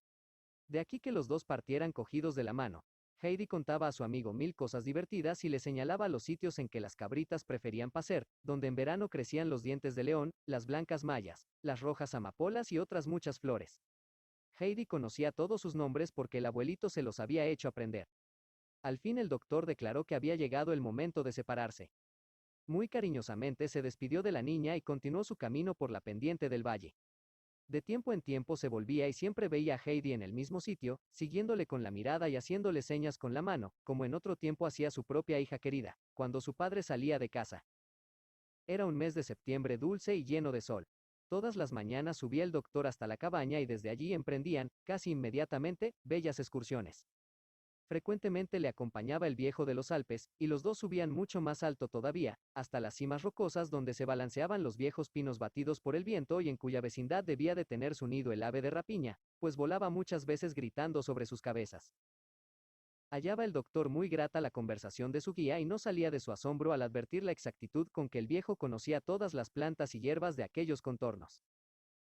De aquí que los dos partieran cogidos de la mano. Heidi contaba a su amigo mil cosas divertidas y le señalaba los sitios en que las cabritas preferían pacer, donde en verano crecían los dientes de león, las blancas mallas, las rojas amapolas y otras muchas flores. Heidi conocía todos sus nombres porque el abuelito se los había hecho aprender. Al fin el doctor declaró que había llegado el momento de separarse. Muy cariñosamente se despidió de la niña y continuó su camino por la pendiente del valle. De tiempo en tiempo se volvía y siempre veía a Heidi en el mismo sitio, siguiéndole con la mirada y haciéndole señas con la mano, como en otro tiempo hacía su propia hija querida, cuando su padre salía de casa. Era un mes de septiembre dulce y lleno de sol. Todas las mañanas subía el doctor hasta la cabaña y desde allí emprendían, casi inmediatamente, bellas excursiones. Frecuentemente le acompañaba el viejo de los Alpes, y los dos subían mucho más alto todavía, hasta las cimas rocosas donde se balanceaban los viejos pinos batidos por el viento y en cuya vecindad debía de tener su nido el ave de rapiña, pues volaba muchas veces gritando sobre sus cabezas. Hallaba el doctor muy grata la conversación de su guía y no salía de su asombro al advertir la exactitud con que el viejo conocía todas las plantas y hierbas de aquellos contornos.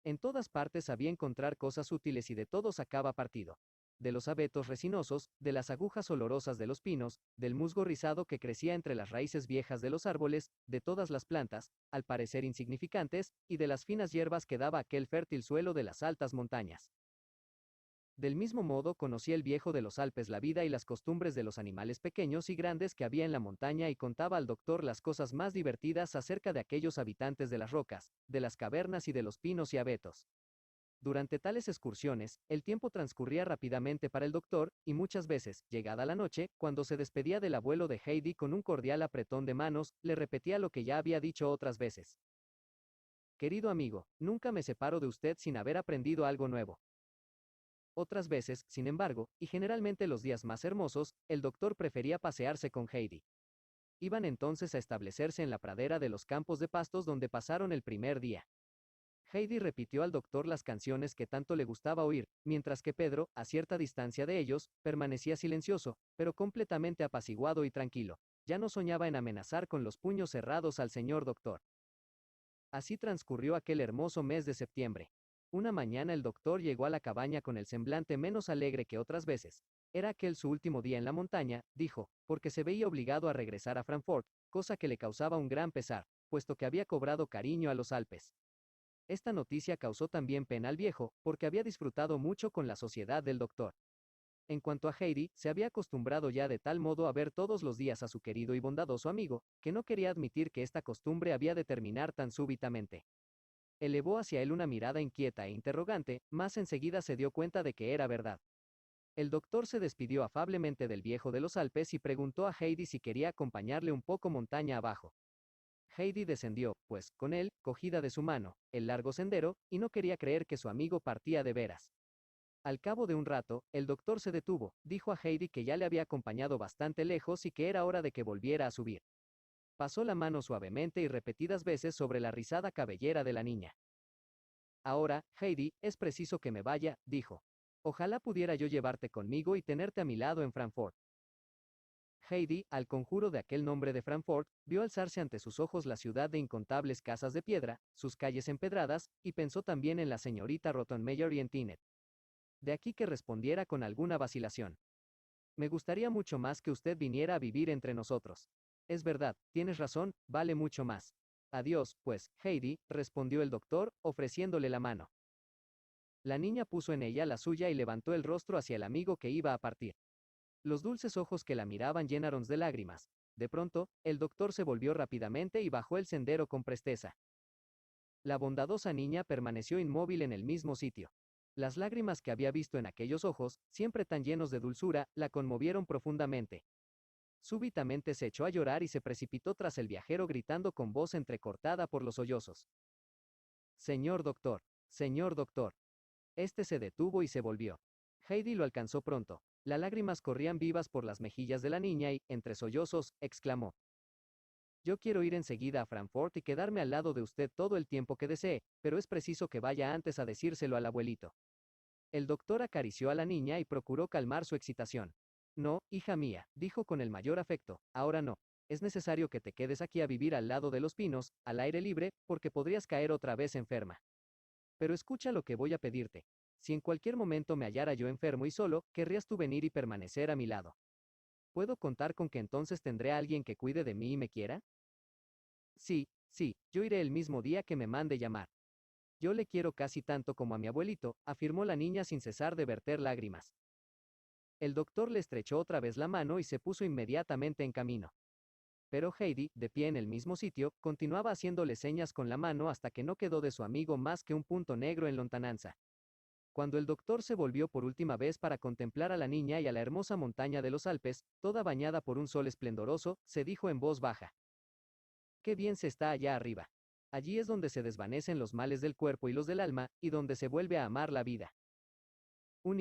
En todas partes sabía encontrar cosas útiles y de todo sacaba partido. De los abetos resinosos, de las agujas olorosas de los pinos, del musgo rizado que crecía entre las raíces viejas de los árboles, de todas las plantas, al parecer insignificantes, y de las finas hierbas que daba aquel fértil suelo de las altas montañas. Del mismo modo conocía el viejo de los Alpes la vida y las costumbres de los animales pequeños y grandes que había en la montaña y contaba al doctor las cosas más divertidas acerca de aquellos habitantes de las rocas, de las cavernas y de los pinos y abetos. Durante tales excursiones, el tiempo transcurría rápidamente para el doctor, y muchas veces, llegada la noche, cuando se despedía del abuelo de Heidi con un cordial apretón de manos, le repetía lo que ya había dicho otras veces. Querido amigo, nunca me separo de usted sin haber aprendido algo nuevo. Otras veces, sin embargo, y generalmente los días más hermosos, el doctor prefería pasearse con Heidi. Iban entonces a establecerse en la pradera de los campos de pastos donde pasaron el primer día. Heidi repitió al doctor las canciones que tanto le gustaba oír, mientras que Pedro, a cierta distancia de ellos, permanecía silencioso, pero completamente apaciguado y tranquilo. Ya no soñaba en amenazar con los puños cerrados al señor doctor. Así transcurrió aquel hermoso mes de septiembre. Una mañana el doctor llegó a la cabaña con el semblante menos alegre que otras veces. Era aquel su último día en la montaña, dijo, porque se veía obligado a regresar a Frankfurt, cosa que le causaba un gran pesar, puesto que había cobrado cariño a los Alpes. Esta noticia causó también pena al viejo, porque había disfrutado mucho con la sociedad del doctor. En cuanto a Heidi, se había acostumbrado ya de tal modo a ver todos los días a su querido y bondadoso amigo, que no quería admitir que esta costumbre había de terminar tan súbitamente. Elevó hacia él una mirada inquieta e interrogante, mas enseguida se dio cuenta de que era verdad. El doctor se despidió afablemente del viejo de los Alpes y preguntó a Heidi si quería acompañarle un poco montaña abajo. Heidi descendió, pues, con él, cogida de su mano, el largo sendero, y no quería creer que su amigo partía de veras. Al cabo de un rato, el doctor se detuvo, dijo a Heidi que ya le había acompañado bastante lejos y que era hora de que volviera a subir. Pasó la mano suavemente y repetidas veces sobre la rizada cabellera de la niña. Ahora, Heidi, es preciso que me vaya, dijo. Ojalá pudiera yo llevarte conmigo y tenerte a mi lado en Frankfurt. Heidi, al conjuro de aquel nombre de Frankfurt, vio alzarse ante sus ojos la ciudad de incontables casas de piedra, sus calles empedradas, y pensó también en la señorita Rottenmeier y en Tinet. De aquí que respondiera con alguna vacilación. Me gustaría mucho más que usted viniera a vivir entre nosotros. Es verdad, tienes razón, vale mucho más. Adiós, pues, Heidi, respondió el doctor, ofreciéndole la mano. La niña puso en ella la suya y levantó el rostro hacia el amigo que iba a partir. Los dulces ojos que la miraban llenaron de lágrimas. De pronto, el doctor se volvió rápidamente y bajó el sendero con presteza. La bondadosa niña permaneció inmóvil en el mismo sitio. Las lágrimas que había visto en aquellos ojos, siempre tan llenos de dulzura, la conmovieron profundamente. Súbitamente se echó a llorar y se precipitó tras el viajero gritando con voz entrecortada por los sollozos. Señor doctor, señor doctor. Este se detuvo y se volvió. Heidi lo alcanzó pronto. Las lágrimas corrían vivas por las mejillas de la niña y, entre sollozos, exclamó. Yo quiero ir enseguida a Frankfurt y quedarme al lado de usted todo el tiempo que desee, pero es preciso que vaya antes a decírselo al abuelito. El doctor acarició a la niña y procuró calmar su excitación. No, hija mía, dijo con el mayor afecto, ahora no. Es necesario que te quedes aquí a vivir al lado de los pinos, al aire libre, porque podrías caer otra vez enferma. Pero escucha lo que voy a pedirte. Si en cualquier momento me hallara yo enfermo y solo, querrías tú venir y permanecer a mi lado. ¿Puedo contar con que entonces tendré a alguien que cuide de mí y me quiera? Sí, sí, yo iré el mismo día que me mande llamar. Yo le quiero casi tanto como a mi abuelito, afirmó la niña sin cesar de verter lágrimas. El doctor le estrechó otra vez la mano y se puso inmediatamente en camino. Pero Heidi, de pie en el mismo sitio, continuaba haciéndole señas con la mano hasta que no quedó de su amigo más que un punto negro en lontananza. Cuando el doctor se volvió por última vez para contemplar a la niña y a la hermosa montaña de los Alpes, toda bañada por un sol esplendoroso, se dijo en voz baja. Qué bien se está allá arriba. Allí es donde se desvanecen los males del cuerpo y los del alma, y donde se vuelve a amar la vida. Un